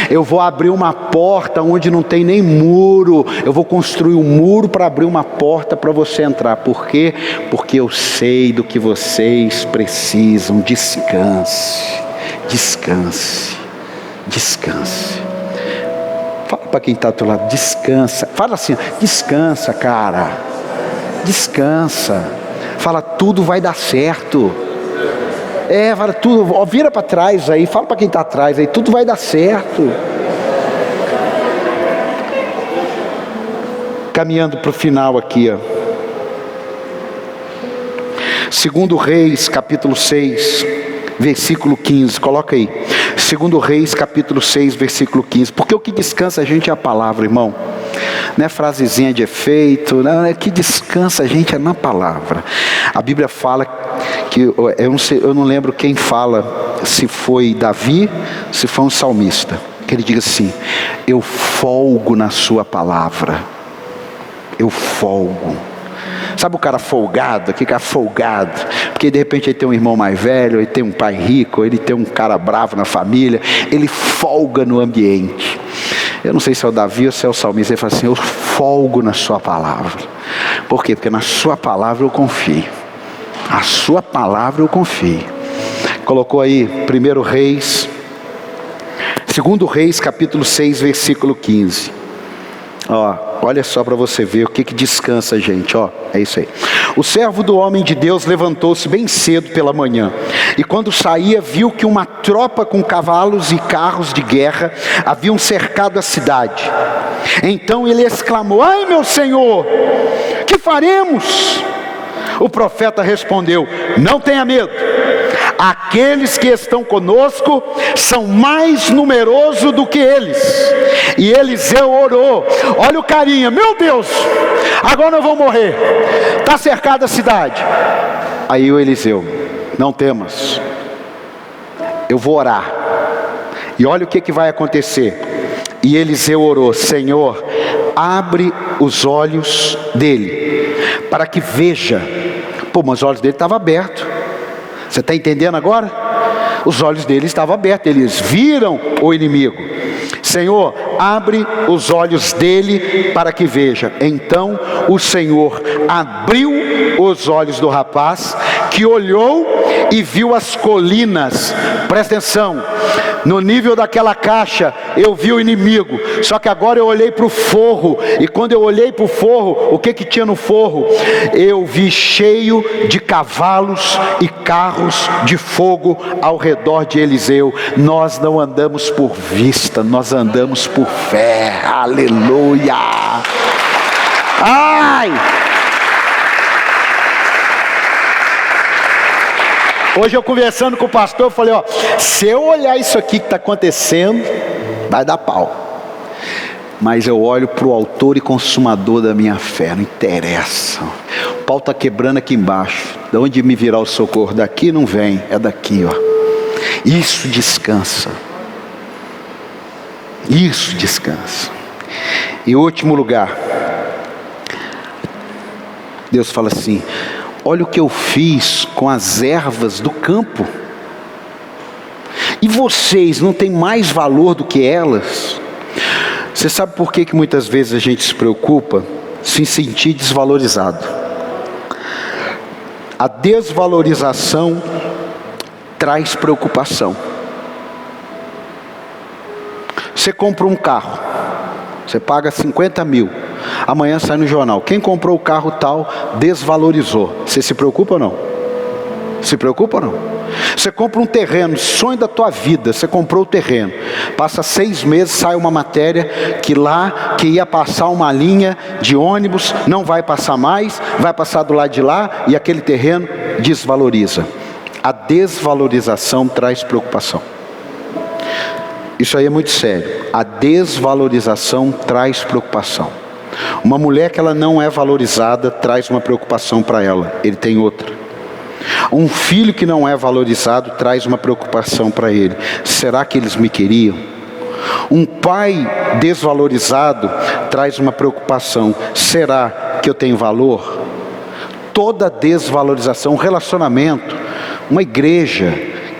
Eu vou abrir uma porta onde não tem nem muro. Eu vou construir um muro para abrir uma porta para você entrar. Por quê? Porque eu sei do que vocês precisam. Descanse, descanse, descanse. Fala para quem está do teu lado, descansa. Fala assim, descansa, cara. Descansa. Fala, tudo vai dar certo. Fala tudo, ó, vira para trás aí, fala para quem está atrás aí, tudo vai dar certo. Caminhando para o final aqui, ó. 2 Reis, capítulo 6, versículo 15, coloca aí. 2 Reis, capítulo 6, versículo 15. Porque o que descansa a gente é a palavra, irmão. não é frasezinha de efeito, não, é que descansa a gente é na palavra. A Bíblia fala que, eu não lembro quem fala, se foi Davi, se foi um salmista, que ele diga assim: eu folgo na sua palavra, eu folgo. Sabe o cara folgado? Que cara folgado? Porque de repente ele tem um irmão mais velho, ele tem um pai rico, ele tem um cara bravo na família, ele folga no ambiente. Eu não sei se é o Davi ou se é o salmista. Ele fala assim: eu folgo na sua palavra. Por quê? Porque na sua palavra eu confio. A sua palavra eu confio. Colocou aí 1 Reis, 2 Reis capítulo 6 versículo 15. Olha só para você ver o que descansa, gente. É isso aí. O servo do homem de Deus levantou-se bem cedo pela manhã, e quando saía viu que uma tropa com cavalos e carros de guerra haviam cercado a cidade. Então ele exclamou: ai, meu senhor, que faremos? O profeta respondeu: não tenha medo, aqueles que estão conosco são mais numerosos do que eles. E Eliseu orou. Olha o carinha: meu Deus, agora nós vamos morrer, está cercada a cidade. Aí o Eliseu: não temas, eu vou orar. E olha o que vai acontecer. E Eliseu orou: Senhor, abre os olhos dele, para que veja. Mas os olhos dele estavam abertos. Você está entendendo agora? Os olhos deles estavam abertos, eles viram o inimigo. Senhor, abre os olhos dele para que veja. Então o Senhor abriu os olhos do rapaz, que olhou e viu as colinas. Presta atenção, no nível daquela caixa eu vi o inimigo, só que agora eu olhei para o forro, e quando eu olhei para o forro, o que tinha no forro? Eu vi cheio de cavalos e carros de fogo ao redor de Eliseu. Nós não andamos por vista, nós andamos por fé. Aleluia! Ai! Hoje eu conversando com o pastor, eu falei: se eu olhar isso aqui que está acontecendo, vai dar pau. Mas eu olho para o autor e consumador da minha fé, não interessa. O pau está quebrando aqui embaixo. De onde me virá o socorro? Daqui não vem, é daqui, Isso descansa. Isso descansa. Em último lugar, Deus fala assim: olha o que eu fiz com as ervas do campo. E vocês não têm mais valor do que elas? Você sabe por que muitas vezes a gente se preocupa? Se sentir desvalorizado. A desvalorização traz preocupação. Você compra um carro, você paga 50 mil. Amanhã sai no jornal: quem comprou o carro tal desvalorizou. Você se preocupa ou não? Se preocupa ou não? Você compra um terreno, sonho da tua vida, você comprou o terreno, passa 6 meses, sai uma matéria que lá, que ia passar uma linha de ônibus, não vai passar mais, vai passar do lado de lá, e aquele terreno desvaloriza. A desvalorização traz preocupação. Isso aí é muito sério. A desvalorização traz preocupação. Uma mulher que ela não é valorizada traz uma preocupação para ela, ele tem outra. Um filho que não é valorizado traz uma preocupação para ele: será que eles me queriam? Um pai desvalorizado traz uma preocupação: será que eu tenho valor? Toda desvalorização, um relacionamento, uma igreja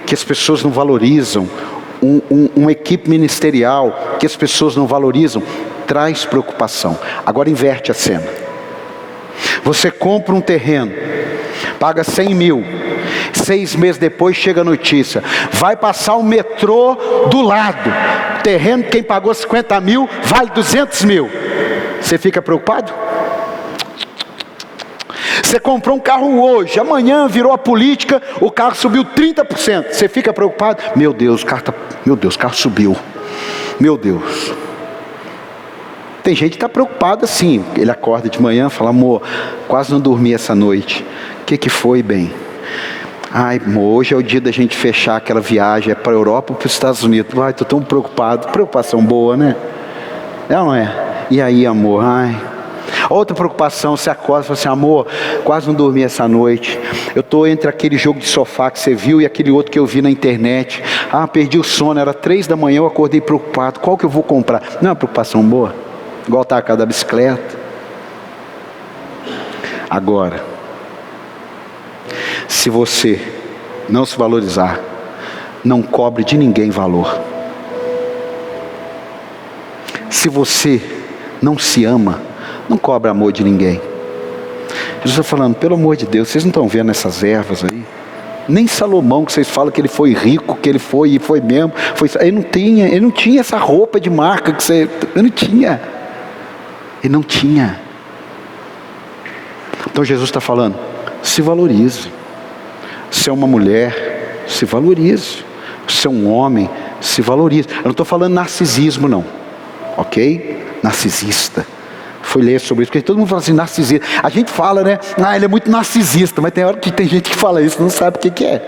que as pessoas não valorizam, uma equipe ministerial que as pessoas não valorizam, traz preocupação. Agora inverte a cena. Você compra um terreno, paga 100 mil, 6 meses depois chega a notícia: vai passar o metrô do lado, terreno, quem pagou 50 mil vale 200 mil. Você fica preocupado? Você comprou um carro hoje, amanhã virou a política, o carro subiu 30%. Você fica preocupado? Meu Deus, o carro subiu. Meu Deus. Tem gente que está preocupada assim. Ele acorda de manhã e fala: amor, quase não dormi essa noite. O que foi, bem? Ai, amor, hoje é o dia da gente fechar aquela viagem, é para a Europa ou para os Estados Unidos. Ai, estou tão preocupado. Preocupação boa, né? É ou não é? E aí, amor? Ai. Outra preocupação, você acorda e fala assim: amor, quase não dormi essa noite. Eu estou entre aquele jogo de sofá que você viu e aquele outro que eu vi na internet. Ah, perdi o sono, era 3 da manhã, eu acordei preocupado. Qual que eu vou comprar? Não é uma preocupação boa? Igual tá a casa da bicicleta. Agora, se você não se valorizar, não cobre de ninguém valor. Se você não se ama, não cobra amor de ninguém. Jesus está falando: pelo amor de Deus, vocês não estão vendo essas ervas aí? Nem Salomão, que vocês falam que ele foi rico, que ele foi e foi mesmo, ele não tinha essa roupa de marca que você... Ele não tinha. Então Jesus está falando: se valorize. Se é uma mulher, se valorize. Se é um homem, se valorize. Eu não estou falando narcisismo não, ok? Narcisista. Fui ler sobre isso, porque todo mundo fala assim: narcisista. A gente fala, né? Ah, ele é muito narcisista. Mas tem hora que tem gente que fala isso, não sabe o que é.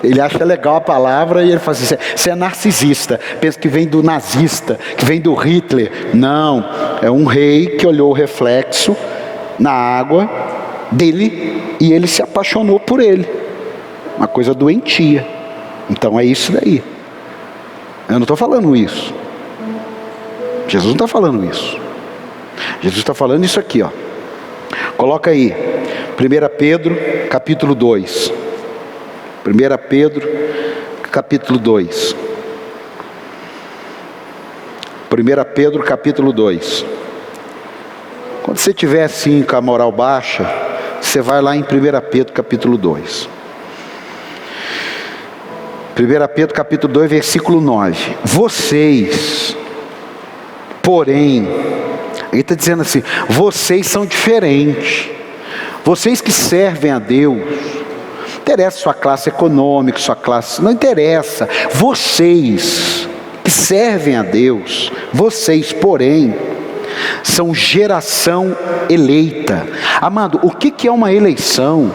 Ele acha legal a palavra e ele fala assim: você é narcisista. Pensa que vem do nazista, que vem do Hitler. Não, é um rei que olhou o reflexo na água dele e ele se apaixonou por ele. Uma coisa doentia. Então é isso daí. Eu não estou falando isso. Jesus não está falando isso. Jesus está falando isso aqui, ó. Coloca aí 1 Pedro capítulo 2. 1 Pedro capítulo 2. 1 Pedro capítulo 2. Quando você estiver assim com a moral baixa, você vai lá em 1 Pedro capítulo 2. 1 Pedro capítulo 2, versículo 9. Vocês, porém, ele está dizendo assim: vocês são diferentes. Vocês que servem a Deus, não interessa sua classe econômica, sua classe, não interessa. Vocês que servem a Deus, vocês, porém, são geração eleita. Amado, o que é uma eleição?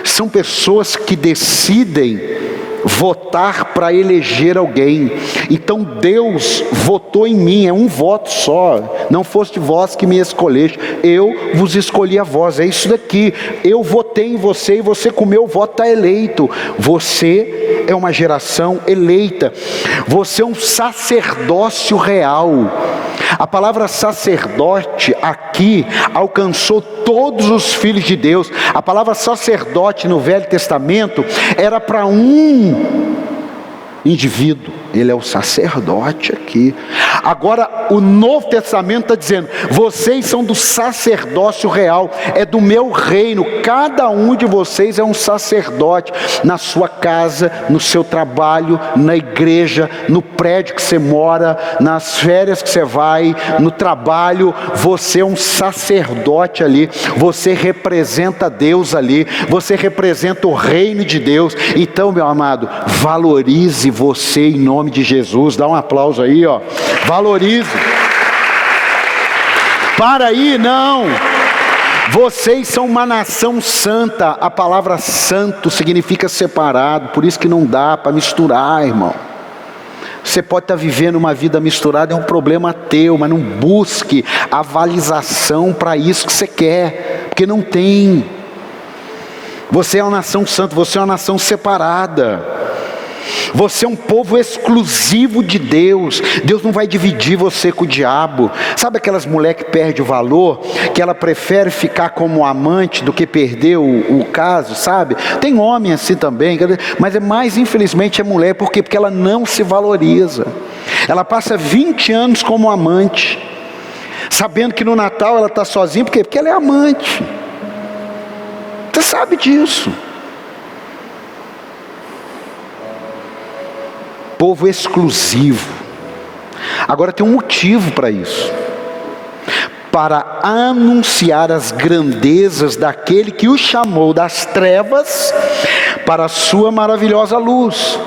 São pessoas que decidem votar para eleger alguém. Então Deus votou em mim, é um voto só. Não foste vós que me escolheste, eu vos escolhi a vós. É isso daqui. Eu votei em você e você com o meu voto está eleito. Você é uma geração eleita. Você é um sacerdócio real. A palavra sacerdote aqui alcançou todos os filhos de Deus. A palavra sacerdote no Velho Testamento era para um indivíduo. Ele é o sacerdote aqui. Agora o Novo Testamento está dizendo: vocês são do sacerdócio real, é do meu reino. Cada um de vocês é um sacerdote, na sua casa, no seu trabalho, na igreja, no prédio que você mora, nas férias que você vai, no trabalho. Você é um sacerdote ali. Você representa Deus ali. Você representa o reino de Deus. Então, meu amado, valorize você em nome de Jesus. Dá um aplauso aí, ó. Valorize. Para aí, não. Vocês são uma nação santa. A palavra santo significa separado. Por isso que não dá para misturar, irmão. Você pode estar vivendo uma vida misturada, é um problema teu, mas não busque avalização para isso que você quer, porque não tem. Você é uma nação santa, você é uma nação separada. Você é um povo exclusivo de Deus. Deus não vai dividir você com o diabo. Sabe aquelas mulheres que perdem o valor, que ela prefere ficar como amante do que perder o caso, sabe? Tem homem assim também, mas é mais, infelizmente, é mulher. Por quê? Porque ela não se valoriza. Ela passa 20 anos como amante, sabendo que no Natal ela está sozinha. Por quê? Porque ela é amante. Você sabe disso. Povo exclusivo. Agora tem um motivo para isso: para anunciar as grandezas daquele que o chamou das trevas para a sua maravilhosa luz.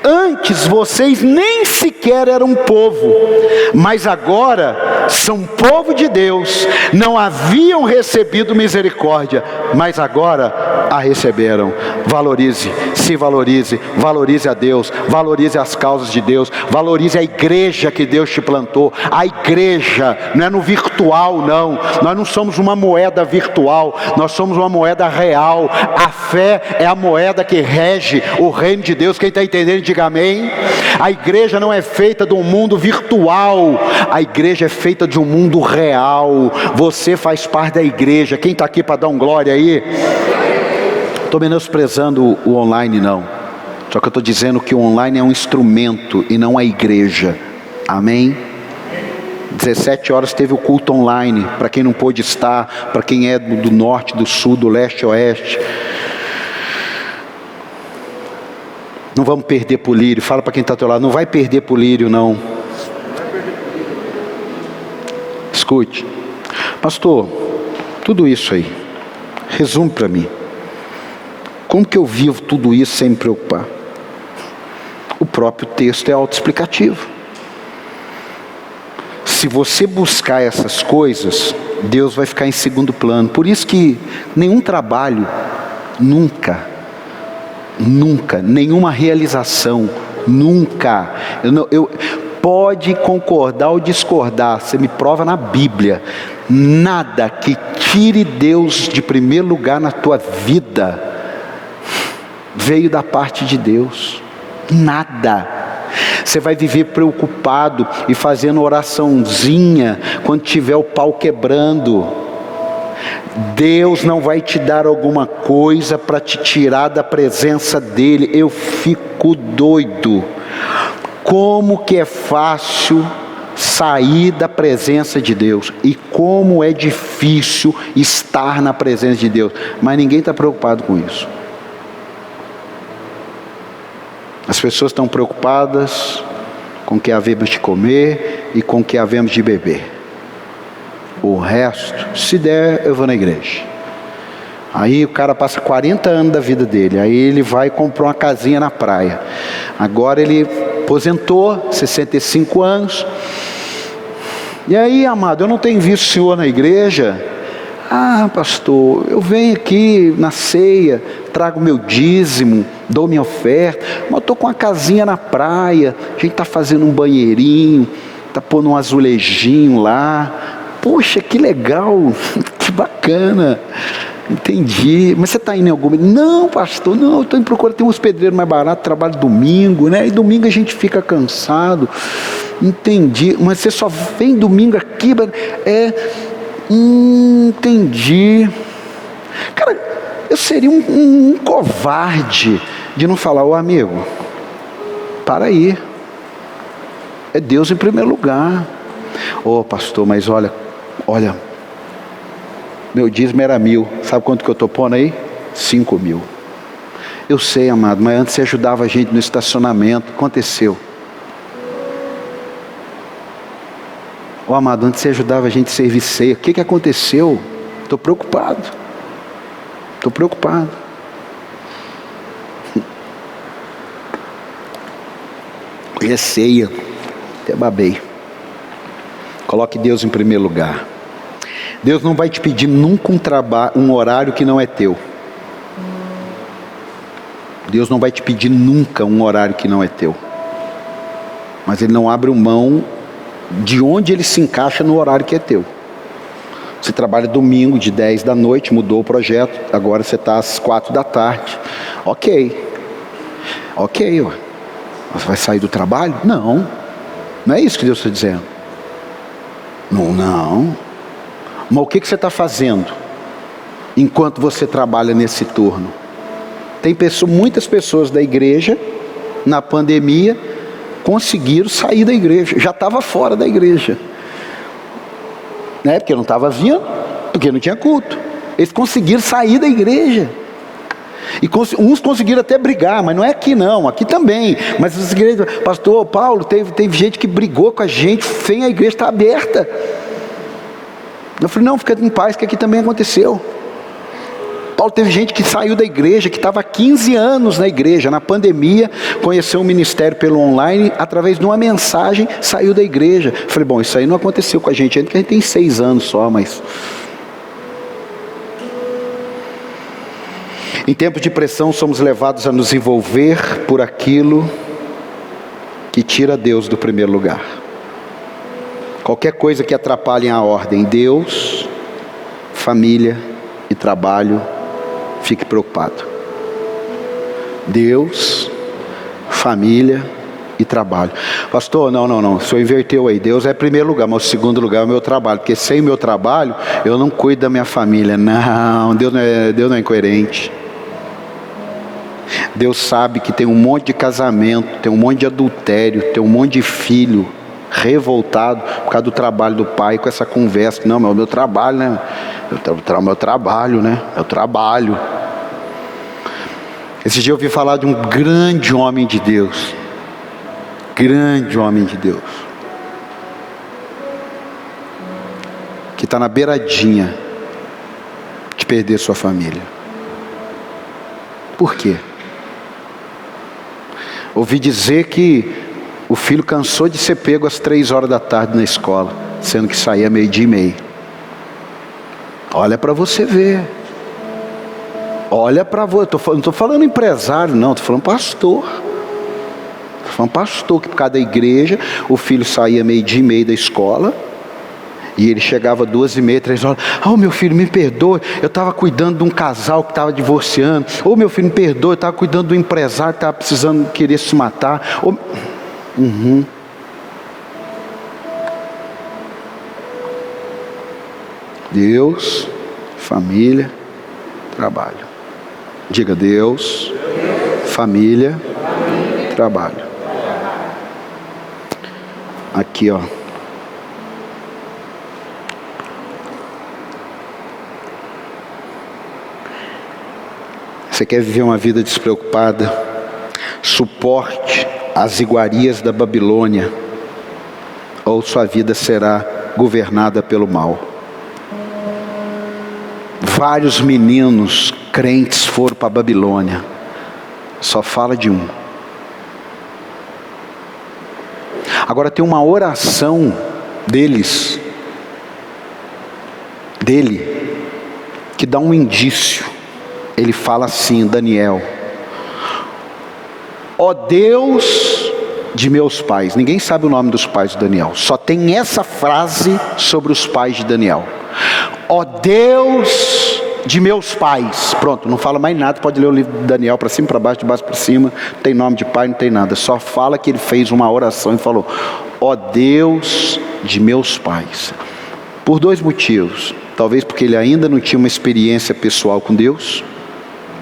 Antes vocês nem sequer eram povo, mas agora são povo de Deus, não haviam recebido misericórdia, mas agora a receberam. Valorize, se valorize, valorize a Deus, valorize as causas de Deus, valorize a igreja que Deus te plantou. A igreja não é no virtual, não. Nós não somos uma moeda virtual, nós somos uma moeda real. A fé é a moeda que rege o reino de Deus. Quem está entendendo, diga amém. A igreja não é feita de um mundo virtual, a igreja é feita de um mundo real. Você faz parte da igreja. Quem está aqui para dar um glória aí? Estou menosprezando o online, não. Só que eu estou dizendo que o online é um instrumento e não a igreja. Amém? 17 horas teve o culto online, para quem não pôde estar, para quem é do norte, do sul, do leste, oeste. Não vamos perder para o lírio. Fala para quem está ao teu lado, não vai perder para o lírio, não. Escute, pastor, tudo isso aí, resume para mim. Como que eu vivo tudo isso sem me preocupar? O próprio texto é autoexplicativo. Se você buscar essas coisas, Deus vai ficar em segundo plano. Por isso que nenhum trabalho, nunca, nenhuma realização, nunca, pode concordar ou discordar, você me prova na Bíblia, nada que tire Deus de primeiro lugar na tua vida, veio da parte de Deus. Nada. Você vai viver preocupado e fazendo oraçãozinha quando tiver o pau quebrando. Deus não vai te dar alguma coisa para te tirar da presença dEle. Eu fico doido. Como que é fácil sair da presença de Deus e como é difícil estar na presença de Deus. Mas ninguém está preocupado com isso. As pessoas estão preocupadas com o que havemos de comer e com o que havemos de beber. O resto, se der, eu vou na igreja. Aí o cara passa 40 anos da vida dele, aí ele vai comprar uma casinha na praia. Agora ele aposentou, 65 anos. E aí, amado, eu não tenho visto o senhor na igreja. Ah, pastor, eu venho aqui na ceia, trago meu dízimo, dou minha oferta, mas eu estou com uma casinha na praia, a gente está fazendo um banheirinho, está pondo um azulejinho lá. Poxa, que legal, que bacana, entendi. Mas você está indo em alguma... Não, pastor, não, eu estou em procura, tem uns pedreiros mais baratos, trabalho domingo, né? E domingo a gente fica cansado. Entendi, mas você só vem domingo aqui, entendi. Cara, eu seria um covarde de não falar, ô amigo, para aí, é Deus em primeiro lugar. Ô pastor, mas olha, meu dízimo era 1.000, sabe quanto que eu estou pondo aí? 5.000. Eu sei, amado, mas antes você ajudava a gente no estacionamento, aconteceu. Ô amado, antes você ajudava a gente a servir ceia, o que aconteceu? Estou preocupado. Hoje é ceia, até babei. Coloque Deus em primeiro lugar. Deus não vai te pedir nunca um horário que não é teu. Deus não vai te pedir nunca um horário que não é teu. Mas Ele não abre mão de onde Ele se encaixa no horário que é teu. Você trabalha domingo de 10 da noite, mudou o projeto, agora você está às 4 da tarde. Ok, ó. Você vai sair do trabalho? Não é isso que Deus está dizendo. Não. Mas o que você está fazendo enquanto você trabalha nesse turno? Tem muitas pessoas da igreja, na pandemia, conseguiram sair da igreja, já estava fora da igreja, né? Porque não estava vindo, porque não tinha culto. Eles conseguiram sair da igreja. E uns conseguiram até brigar, mas não é aqui não, aqui também. Mas as igrejas, pastor Paulo, teve gente que brigou com a gente, sem a igreja estar aberta. Eu falei, não, fica em paz, que aqui também aconteceu. Paulo teve gente que saiu da igreja, que estava há 15 anos na igreja, na pandemia, conheceu o ministério pelo online, através de uma mensagem, saiu da igreja. Falei, bom, isso aí não aconteceu com a gente ainda, porque a gente tem 6 anos só, mas... Em tempos de pressão, somos levados a nos envolver por aquilo que tira Deus do primeiro lugar. Qualquer coisa que atrapalhe a ordem, Deus, família e trabalho, fique preocupado. Deus, família e trabalho. Pastor, não, o senhor inverteu aí. Deus é primeiro lugar, mas o segundo lugar é o meu trabalho. Porque sem o meu trabalho, eu não cuido da minha família. Não, Deus não é incoerente. Deus sabe que tem um monte de casamento, tem um monte de adultério, tem um monte de filho revoltado por causa do trabalho do pai, com essa conversa. Não, mas é o meu trabalho, né? Meu trabalho, né? É o trabalho. Esse dia eu ouvi falar de um grande homem de Deus. Grande homem de Deus. Que está na beiradinha de perder sua família. Por quê? Ouvi dizer que o filho cansou de ser pego às 3 horas da tarde na escola, sendo que saía 12:30. Olha para você ver. Olha para você. Não estou falando empresário, não. Estou falando pastor. Estou falando pastor que por causa da igreja, o filho saía 12:30 da escola. E ele chegava 2:30, 3 horas. Oh, meu filho, me perdoe. Eu estava cuidando de um casal que estava divorciando. Oh, meu filho, me perdoe. Eu estava cuidando do empresário que estava precisando, querer se matar. Oh... Deus, família, trabalho. Diga Deus, família, trabalho. Aqui, ó. Você quer viver uma vida despreocupada? Suporte as iguarias da Babilônia, ou sua vida será governada pelo mal. Vários meninos crentes foram para a Babilônia. Só fala de um. Agora tem uma oração dele, que dá um indício. Ele fala assim, Daniel: ó Deus de meus pais. Ninguém sabe o nome dos pais de Daniel. Só tem essa frase sobre os pais de Daniel. Ó Deus de meus pais. Pronto, não fala mais nada. Pode ler o livro de Daniel para cima, para baixo, de baixo para cima. Não tem nome de pai, não tem nada. Só fala que ele fez uma oração e falou: ó Deus de meus pais. Por 2 motivos. Talvez porque ele ainda não tinha uma experiência pessoal com Deus.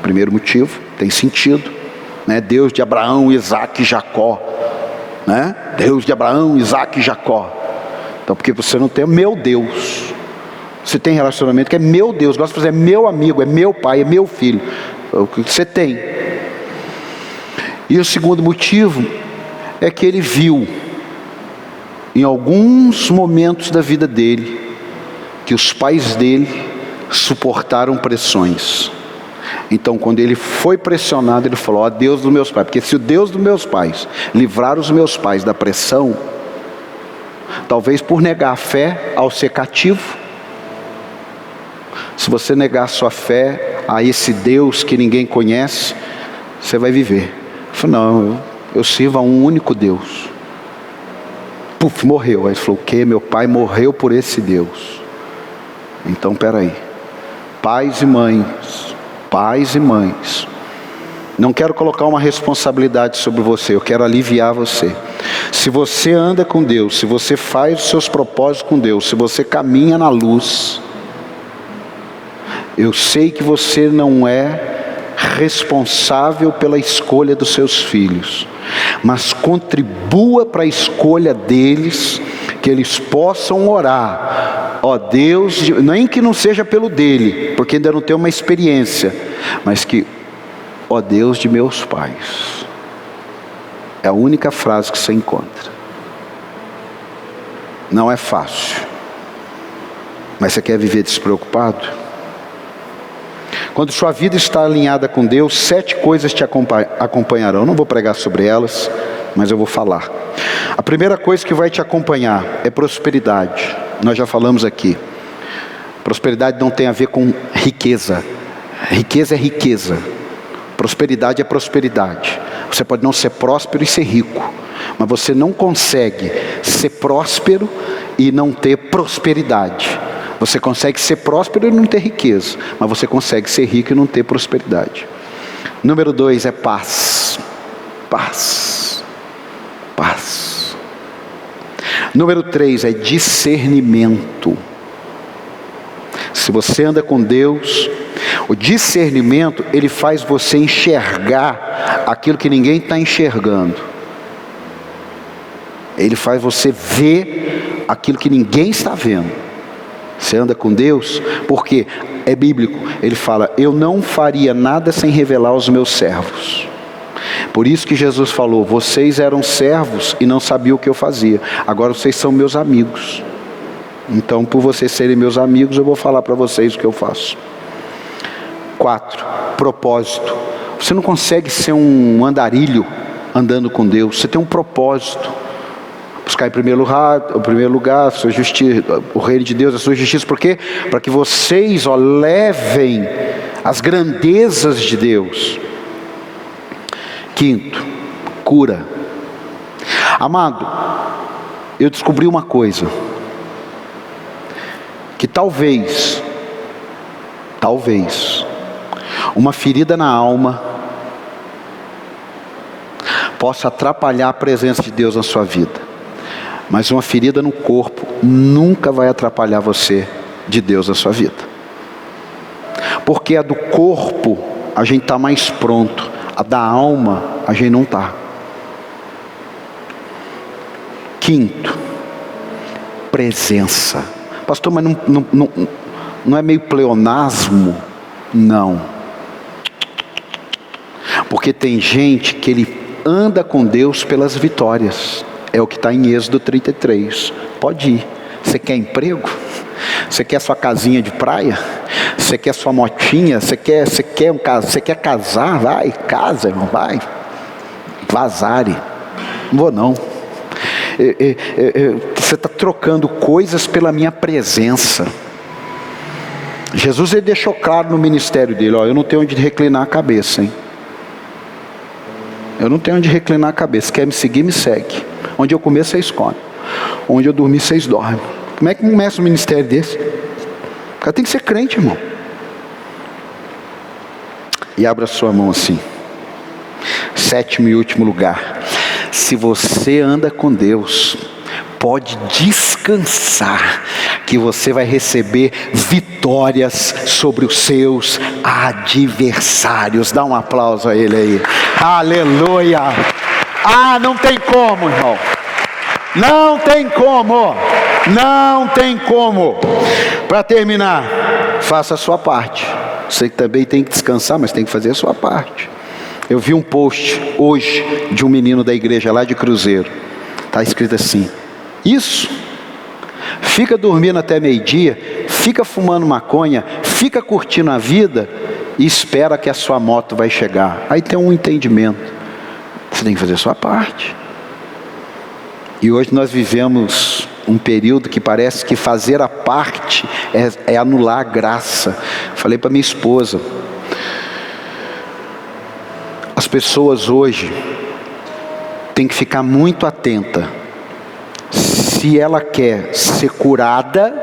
Primeiro motivo, tem sentido, né? Deus de Abraão, Isaac e Jacó, né? Deus de Abraão, Isaac e Jacó. Então, porque você não tem meu Deus. Você tem relacionamento que é meu Deus, gosta de fazer, é meu amigo, é meu pai, é meu filho. É o que você tem. E o segundo motivo é que ele viu, em alguns momentos da vida dele, que os pais dele suportaram pressões. Então, quando ele foi pressionado, ele falou: ó Deus dos meus pais. Porque se o Deus dos meus pais livrar os meus pais da pressão, talvez por negar a fé ao ser cativo, se você negar sua fé a esse Deus que ninguém conhece, você vai viver. Ele falou: não, eu sirvo a um único Deus. Puf, morreu. Aí ele falou: o quê? Meu pai morreu por esse Deus. Então, peraí. Pais e mães, não quero colocar uma responsabilidade sobre você, eu quero aliviar você. Se você anda com Deus, se você faz os seus propósitos com Deus, se você caminha na luz, eu sei que você não é responsável pela escolha dos seus filhos, mas contribua para a escolha deles, que eles possam orar: ó Deus, nem que não seja pelo dele, porque ainda não tem uma experiência, mas que, ó Deus de meus pais. É a única frase que você encontra. Não é fácil, mas você quer viver despreocupado? Quando sua vida está alinhada com Deus, 7 coisas te acompanharão. Eu não vou pregar sobre elas, mas eu vou falar. A primeira coisa que vai te acompanhar é prosperidade. Nós já falamos aqui. Prosperidade não tem a ver com riqueza. Riqueza é riqueza. Prosperidade é prosperidade. Você pode não ser próspero e ser rico, mas você não consegue ser próspero e não ter prosperidade. Você consegue ser próspero e não ter riqueza, mas você consegue ser rico e não ter prosperidade. Número 2 é paz. Paz. Paz. Número 3 é discernimento. Se você anda com Deus, o discernimento, ele faz você enxergar aquilo que ninguém está enxergando. Ele faz você ver aquilo que ninguém está vendo. Você anda com Deus, porque é bíblico. Ele fala, eu não faria nada sem revelar aos meus servos. Por isso que Jesus falou, vocês eram servos e não sabiam o que eu fazia. Agora vocês são meus amigos. Então, por vocês serem meus amigos, eu vou falar para vocês o que eu faço. 4, propósito. Você não consegue ser um andarilho andando com Deus. Você tem um propósito. Buscar em primeiro lugar a sua justiça, o reino de Deus, a sua justiça. Por quê? Para que vocês levem as grandezas de Deus. 5, cura. Amado, eu descobri uma coisa. Que talvez, uma ferida na alma possa atrapalhar a presença de Deus na sua vida. Mas uma ferida no corpo nunca vai atrapalhar você de Deus na sua vida. Porque a do corpo a gente está mais pronto, a da alma a gente não está. 5, presença. Pastor, mas não é meio pleonasmo? Não. Porque tem gente que ele anda com Deus pelas vitórias. É o que está em Êxodo 33. Pode ir. Você quer emprego? Você quer sua casinha de praia? Você quer sua motinha? Você quer casar? Vai, casa, irmão, vai. Vazare. Não vou não. Você está trocando coisas pela minha presença. Jesus, ele deixou claro no ministério dele, ó, eu não tenho onde reclinar a cabeça, hein? Eu não tenho onde reclinar a cabeça. Quer me seguir, me segue. Onde eu comer, vocês comem. Onde eu dormir, vocês dormem. Como é que começa um ministério desse? O cara tem que ser crente, irmão. E abra sua mão assim. 7º e último lugar. Se você anda com Deus, pode descansar, que você vai receber vitórias sobre os seus adversários. Dá um aplauso a ele aí. Aleluia. Ah, não tem como, irmão. Não tem como. Não tem como. Para terminar, faça a sua parte. Você também tem que descansar, mas tem que fazer a sua parte. Eu vi um post hoje de um menino da igreja lá de Cruzeiro. Está escrito assim: isso, fica dormindo até meio-dia, fica fumando maconha, fica curtindo a vida e espera que a sua moto vai chegar. Aí tem um entendimento. Você tem que fazer a sua parte. E hoje nós vivemos um período que parece que fazer a parte é anular a graça. Falei para minha esposa, as pessoas hoje têm que ficar muito atenta. Se ela quer ser curada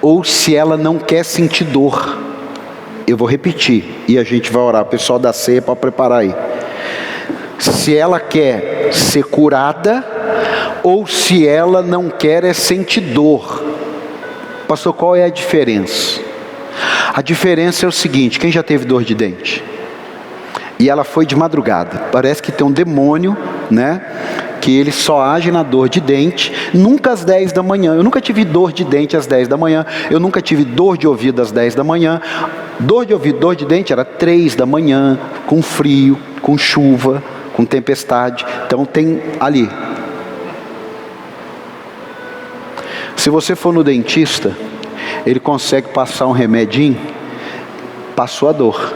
ou se ela não quer sentir dor. Eu vou repetir e a gente vai orar. O pessoal da ceia para preparar aí. Se ela quer ser curada ou se ela não quer sentir dor. Pastor, qual é a diferença? A diferença é o seguinte: quem já teve dor de dente? E ela foi de madrugada. Parece que tem um demônio, né? Que ele só age na dor de dente, nunca às 10 da manhã. Eu nunca tive dor de dente às 10 da manhã. Eu nunca tive dor de ouvido às 10 da manhã. Dor de ouvido, dor de dente era 3 da manhã, com frio, com chuva, com tempestade. Então tem ali. Se você for no dentista, ele consegue passar um remedinho passou a dor.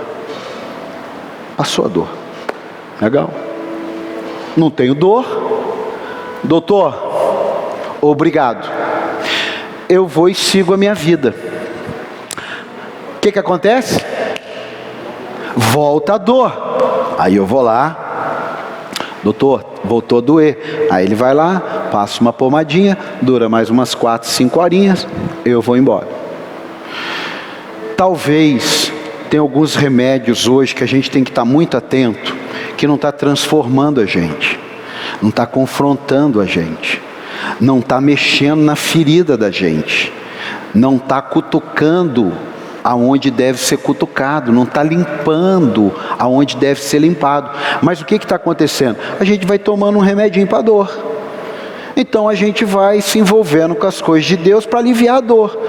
Passou a dor. Legal. Não tenho dor. Doutor, obrigado. Eu vou e sigo a minha vida. O que acontece? Volta a dor. Aí eu vou lá. Doutor, voltou a doer. Aí ele vai lá, passa uma pomadinha, dura mais umas 4, 5 horinhas, eu vou embora. Talvez tenha alguns remédios hoje que a gente tem que estar muito atento, que não está transformando a gente, não está confrontando a gente, não está mexendo na ferida da gente, não está cutucando aonde deve ser cutucado, não está limpando aonde deve ser limpado. Mas o que está acontecendo? A gente vai tomando um remedinho para a dor. Então a gente vai se envolvendo com as coisas de Deus para aliviar a dor.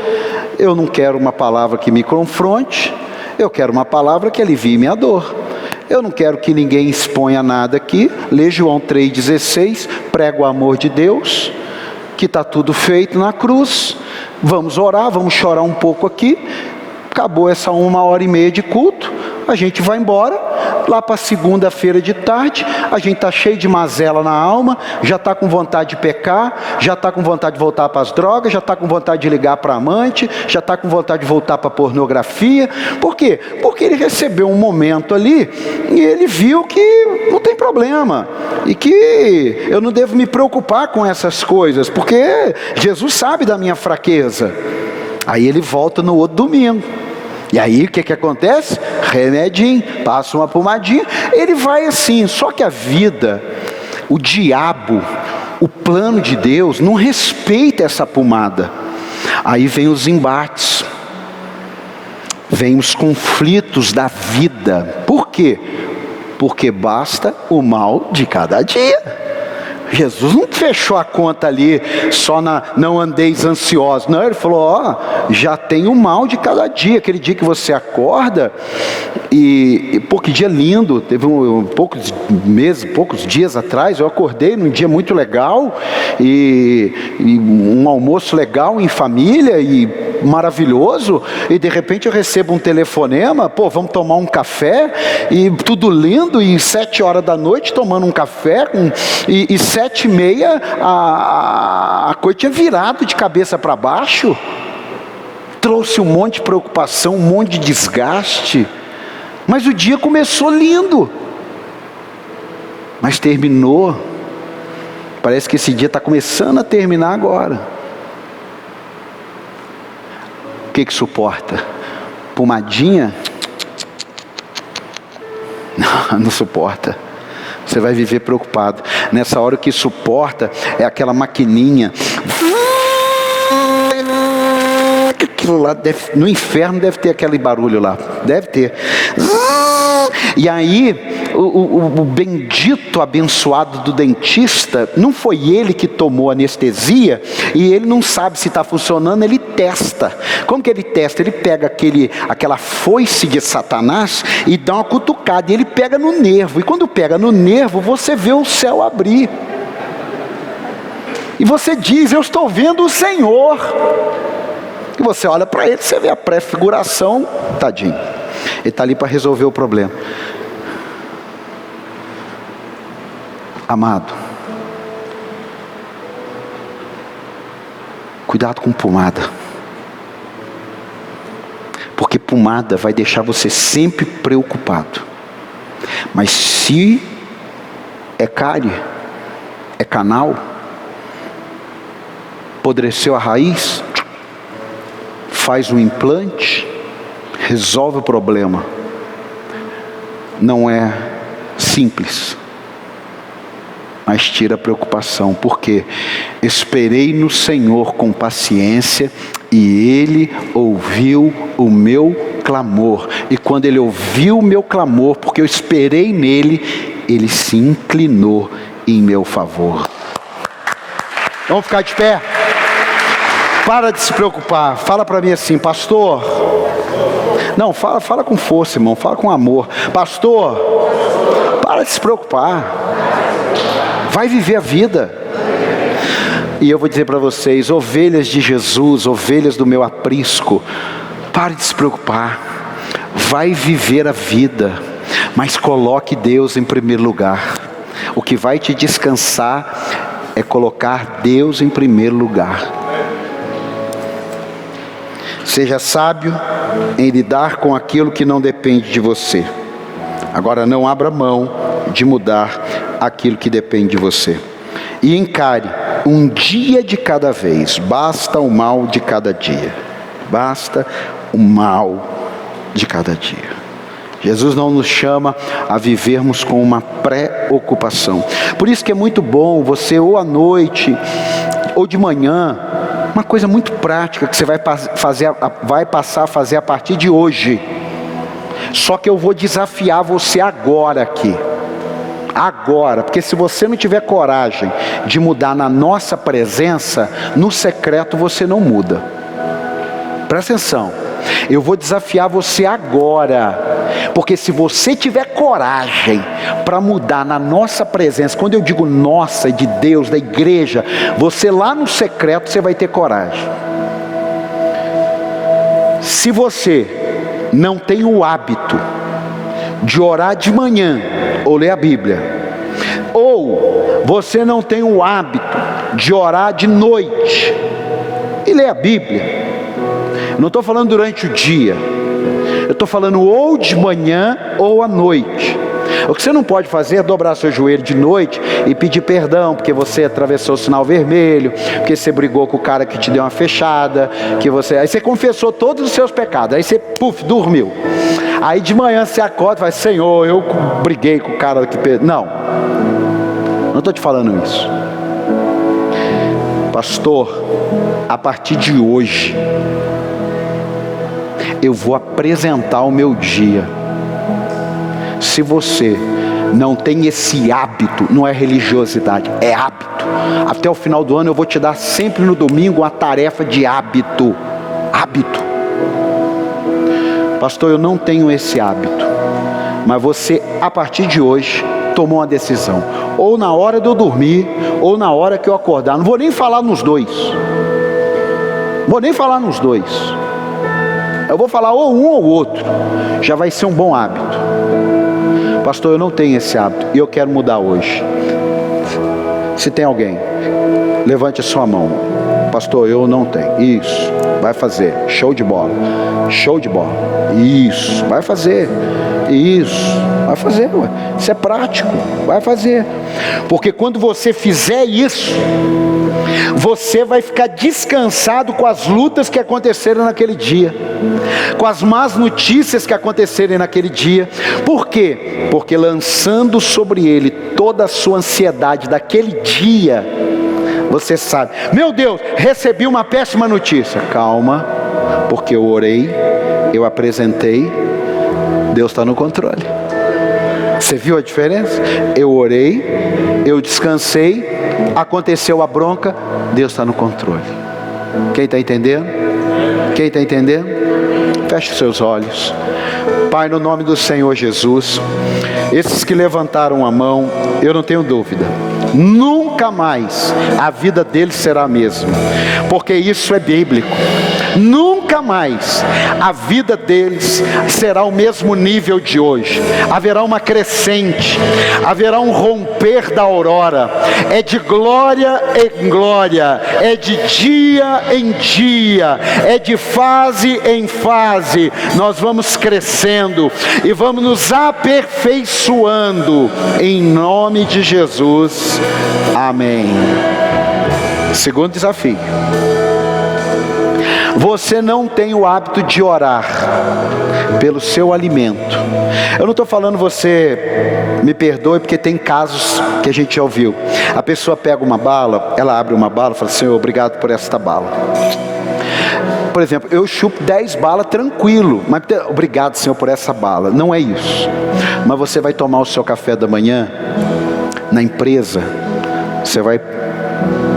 Eu não quero uma palavra que me confronte, eu quero uma palavra que alivie minha dor. Eu não quero que ninguém exponha nada aqui. Lê João 3,16, prega o amor de Deus, que está tudo feito na cruz. Vamos orar, vamos chorar um pouco aqui. Acabou essa 1h30 de culto, a gente vai embora. Lá para segunda-feira de tarde, a gente está cheio de mazela na alma, já está com vontade de pecar, já está com vontade de voltar para as drogas, já está com vontade de ligar para a amante, já está com vontade de voltar para a pornografia. Por quê? Porque ele recebeu um momento ali e ele viu que não tem problema e que eu não devo me preocupar com essas coisas, porque Jesus sabe da minha fraqueza. Aí ele volta no outro domingo. E aí o que acontece? Remedinho, passa uma pomadinha, ele vai assim. Só que a vida, o diabo, o plano de Deus não respeita essa pomada. Aí vem os embates, vem os conflitos da vida. Por quê? Porque basta o mal de cada dia. Jesus não fechou a conta ali só na não andeis ansiosos. Não, ele falou, já tem o mal de cada dia. Aquele dia que você acorda e pô, que dia lindo. Teve poucos dias atrás, eu acordei num dia muito legal e um almoço legal em família e maravilhoso, e de repente eu recebo um telefonema, vamos tomar um café, e tudo lindo, e 7 horas da noite tomando um café, e 7h30 a coisa tinha virado de cabeça para baixo, trouxe um monte de preocupação, um monte de desgaste, mas o dia começou lindo, mas terminou, parece que esse dia está começando a terminar agora. O que suporta? Pomadinha? Não suporta. Você vai viver preocupado. Nessa hora o que suporta é aquela maquininha. Aquilo lá no inferno deve ter aquele barulho lá. Deve ter. E aí o bendito abençoado do dentista, não foi ele que tomou anestesia, e ele não sabe se está funcionando, ele testa. Como que ele testa? Ele pega aquela foice de Satanás e dá uma cutucada, e ele pega no nervo, e quando pega no nervo, você vê o céu abrir, e você diz, eu estou vendo o Senhor, e você olha para ele, você vê a prefiguração, tadinho, ele está ali para resolver o problema. Amado, cuidado com pomada, porque pomada vai deixar você sempre preocupado. Mas se é cárie, é canal, apodreceu a raiz, faz um implante, resolve o problema. Não é simples, mas tira a preocupação, porque esperei no Senhor com paciência, e Ele ouviu o meu clamor, e quando Ele ouviu o meu clamor, porque eu esperei nele, Ele se inclinou em meu favor. Vamos ficar de pé? Para de se preocupar, fala para mim assim, pastor, não, fala com força, irmão, fala com amor, pastor, para de se preocupar, vai viver a vida. E eu vou dizer para vocês, ovelhas de Jesus, ovelhas do meu aprisco, pare de se preocupar. vai viver a vida, mas coloque Deus em primeiro lugar. O que vai te descansar é colocar Deus em primeiro lugar. Seja sábio em lidar com aquilo que não depende de você. Agora não abra mão de mudar aquilo que depende de você. E encare um dia de cada vez. Basta o mal de cada dia. Basta o mal de cada dia. Jesus não nos chama a vivermos com uma preocupação. Por isso que é muito bom você, ou à noite, ou de manhã, uma coisa muito prática que você vai passar a fazer a partir de hoje. Só que eu vou desafiar você agora aqui. Agora, porque se você não tiver coragem de mudar na nossa presença, no secreto você não muda. Presta atenção. Eu vou desafiar você agora, porque se você tiver coragem para mudar na nossa presença, quando eu digo nossa, de Deus, da igreja, você lá no secreto, você vai ter coragem. Se você não tem o hábito de orar de manhã, ou ler a Bíblia, ou você não tem o hábito de orar de noite, e ler a Bíblia, não estou falando durante o dia, eu estou falando ou de manhã ou à noite. O que você não pode fazer é dobrar seu joelho de noite e pedir perdão, porque você atravessou o sinal vermelho, porque você brigou com o cara que te deu uma fechada, aí você confessou todos os seus pecados, aí você, dormiu. Aí de manhã você acorda e fala, Senhor, eu briguei com o cara que... Não estou te falando isso. Pastor, a partir de hoje, eu vou apresentar o meu dia. Se você não tem esse hábito, não é religiosidade, é hábito. Até o final do ano eu vou te dar sempre no domingo uma tarefa de hábito. Hábito. Pastor, eu não tenho esse hábito. Mas você, a partir de hoje, tomou uma decisão. Ou na hora de eu dormir, ou na hora que eu acordar. Não vou nem falar nos dois. Eu vou falar ou um ou outro. Já vai ser um bom hábito. Pastor, eu não tenho esse hábito e eu quero mudar hoje. Se tem alguém, levante a sua mão. Pastor, eu não tenho. Isso, vai fazer. Show de bola. Isso, vai fazer. Isso, vai fazer. Ué. Isso é prático, vai fazer. Porque quando você fizer isso, você vai ficar descansado com as lutas que aconteceram naquele dia, com as más notícias que acontecerem naquele dia. Por quê? Porque lançando sobre ele toda a sua ansiedade daquele dia, você sabe, meu Deus, recebi uma péssima notícia. Calma, porque eu orei, eu apresentei, Deus está no controle. Você viu a diferença? Eu orei, eu descansei, aconteceu a bronca, Deus está no controle. Quem está entendendo? Feche os seus olhos. Pai, no nome do Senhor Jesus, esses que levantaram a mão, eu não tenho dúvida, nunca mais a vida deles será a mesma, porque isso é bíblico. Nunca mais a vida deles será o mesmo nível de hoje. Haverá uma crescente, haverá um romper da aurora. É de glória em glória, é de dia em dia, é de fase em fase. Nós vamos crescendo e vamos nos aperfeiçoando em nome de Jesus. Amém. Segundo desafio. Você não tem o hábito de orar pelo seu alimento. Eu não estou falando você, me perdoe, porque tem casos que a gente já ouviu. A pessoa pega uma bala, ela abre uma bala e fala, Senhor, obrigado por esta bala. Por exemplo, eu chupo 10 balas tranquilo, mas obrigado, Senhor, por essa bala. Não é isso. Mas você vai tomar o seu café da manhã na empresa, você vai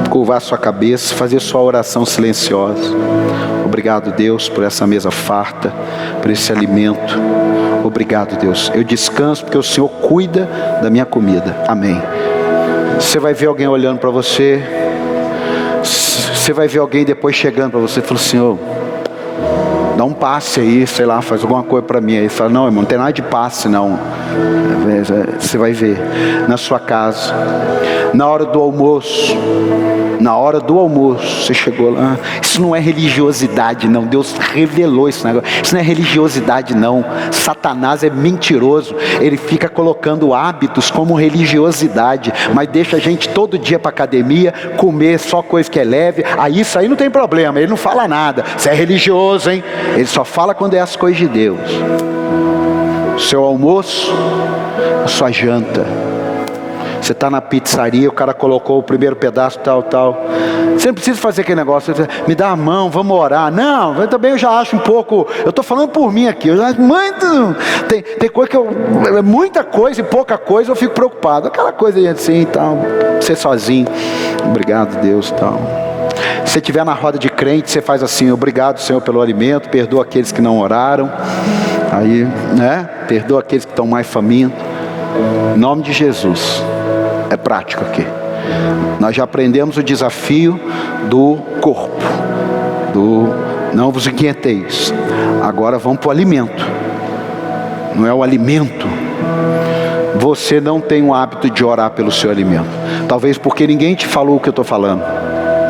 curvar sua cabeça, fazer sua oração silenciosa. Obrigado, Deus, por essa mesa farta, por esse alimento. Obrigado, Deus. Eu descanso porque o Senhor cuida da minha comida. Amém. Você vai ver alguém olhando para você. Você vai ver alguém depois chegando para você e falando, Senhor, dá um passe aí, sei lá, faz alguma coisa para mim. Aí fala, não, irmão, não tem nada de passe não. Você vai ver, na sua casa, na hora do almoço, você chegou lá. Isso não é religiosidade não, Deus revelou esse negócio. Isso não é religiosidade não. Satanás é mentiroso, ele fica colocando hábitos como religiosidade, mas deixa a gente todo dia para academia, comer só coisa que é leve. Aí isso aí não tem problema, ele não fala nada. Você é religioso, hein? Ele só fala quando é as coisas de Deus. Seu almoço, a sua janta. Você está na pizzaria, o cara colocou o primeiro pedaço, tal. Você não precisa fazer aquele negócio, me dá a mão, vamos orar. Não, eu também já acho um pouco, eu estou falando por mim aqui, eu já acho muito, tem coisa que muita coisa e pouca coisa eu fico preocupado. Aquela coisa assim, tal, ser sozinho, obrigado Deus, tal. Se você estiver na roda de crente, você faz assim, obrigado Senhor pelo alimento, perdoa aqueles que não oraram. Aí, né? Perdoa aqueles que estão mais famintos. Em nome de Jesus. É prático aqui. Nós já aprendemos o desafio do corpo. Não vos inquieteis. Agora vamos para o alimento. Não é o alimento. Você não tem o hábito de orar pelo seu alimento. Talvez porque ninguém te falou o que eu estou falando.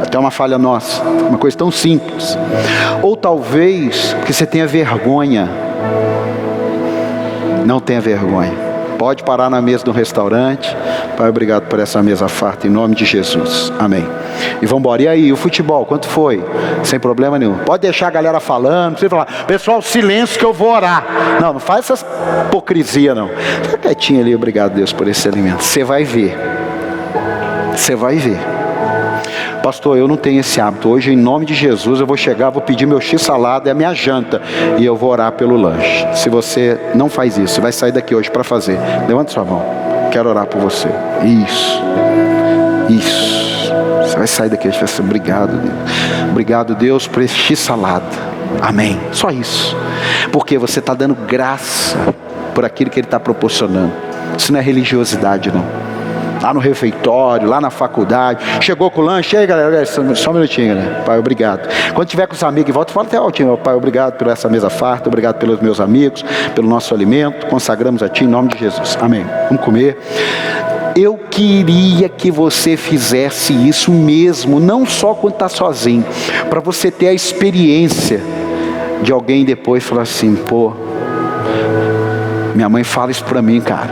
Até uma falha nossa. Uma coisa tão simples. Ou talvez porque você tenha vergonha. Não tenha vergonha. Pode parar na mesa do restaurante. Pai, obrigado por essa mesa farta, em nome de Jesus. Amém. E vamos embora. E aí, o futebol, quanto foi? Sem problema nenhum. Pode deixar a galera falando. Não precisa falar, pessoal, silêncio que eu vou orar. Não faz essa hipocrisia não. Fica quietinho ali, obrigado Deus por esse alimento. Você vai ver. Você vai ver. Pastor, eu não tenho esse hábito. Hoje, em nome de Jesus, eu vou chegar, vou pedir meu x-salada e a minha janta. E eu vou orar pelo lanche. Se você não faz isso, você vai sair daqui hoje para fazer. Levanta sua mão. Quero orar por você. Isso. Você vai sair daqui hoje e vai ser obrigado, Deus. Obrigado, Deus, por esse x-salada. Amém. Só isso. Porque você está dando graça por aquilo que Ele está proporcionando. Isso não é religiosidade, não. Lá no refeitório, lá na faculdade, chegou com o lanche, aí galera, só um minutinho, né? Pai, obrigado. Quando tiver com os amigos em volta, fala até altinho, Pai, obrigado por essa mesa farta, obrigado pelos meus amigos, pelo nosso alimento, consagramos a Ti em nome de Jesus, amém. Vamos comer. Eu queria que você fizesse isso mesmo, não só quando está sozinho, para você ter a experiência de alguém depois falar assim, pô, minha mãe fala isso para mim, cara.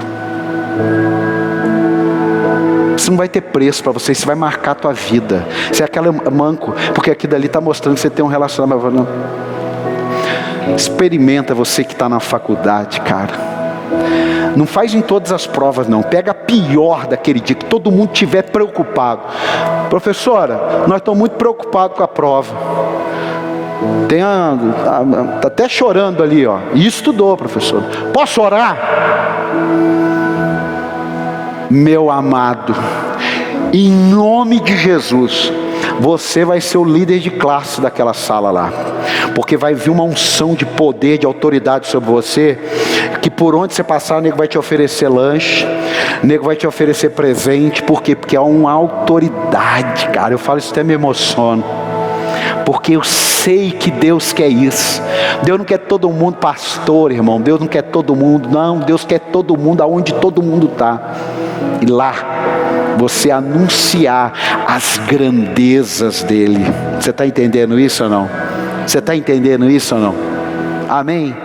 Isso não vai ter preço para você, isso vai marcar a tua vida. Você é aquele manco, porque aqui dali está mostrando que você tem um relacionamento. Não. Experimenta você que está na faculdade, cara. Não faz em todas as provas não. Pega a pior daquele dia, que todo mundo estiver preocupado. Professora, nós estamos muito preocupados com a prova. Está até chorando ali, ó. E estudou, professor. Posso orar? Meu amado, em nome de Jesus, você vai ser o líder de classe daquela sala lá, porque vai vir uma unção de poder, de autoridade sobre você, que por onde você passar, o nego vai te oferecer lanche, o nego vai te oferecer presente. Por quê? Porque é uma autoridade, cara. Eu falo isso até me emociono, porque eu sei que Deus quer isso. Deus não quer todo mundo pastor, irmão. Deus não quer todo mundo, não. Deus quer todo mundo aonde todo mundo está. E lá, você anunciar as grandezas dele. Você está entendendo isso ou não? Você está entendendo isso ou não? Amém?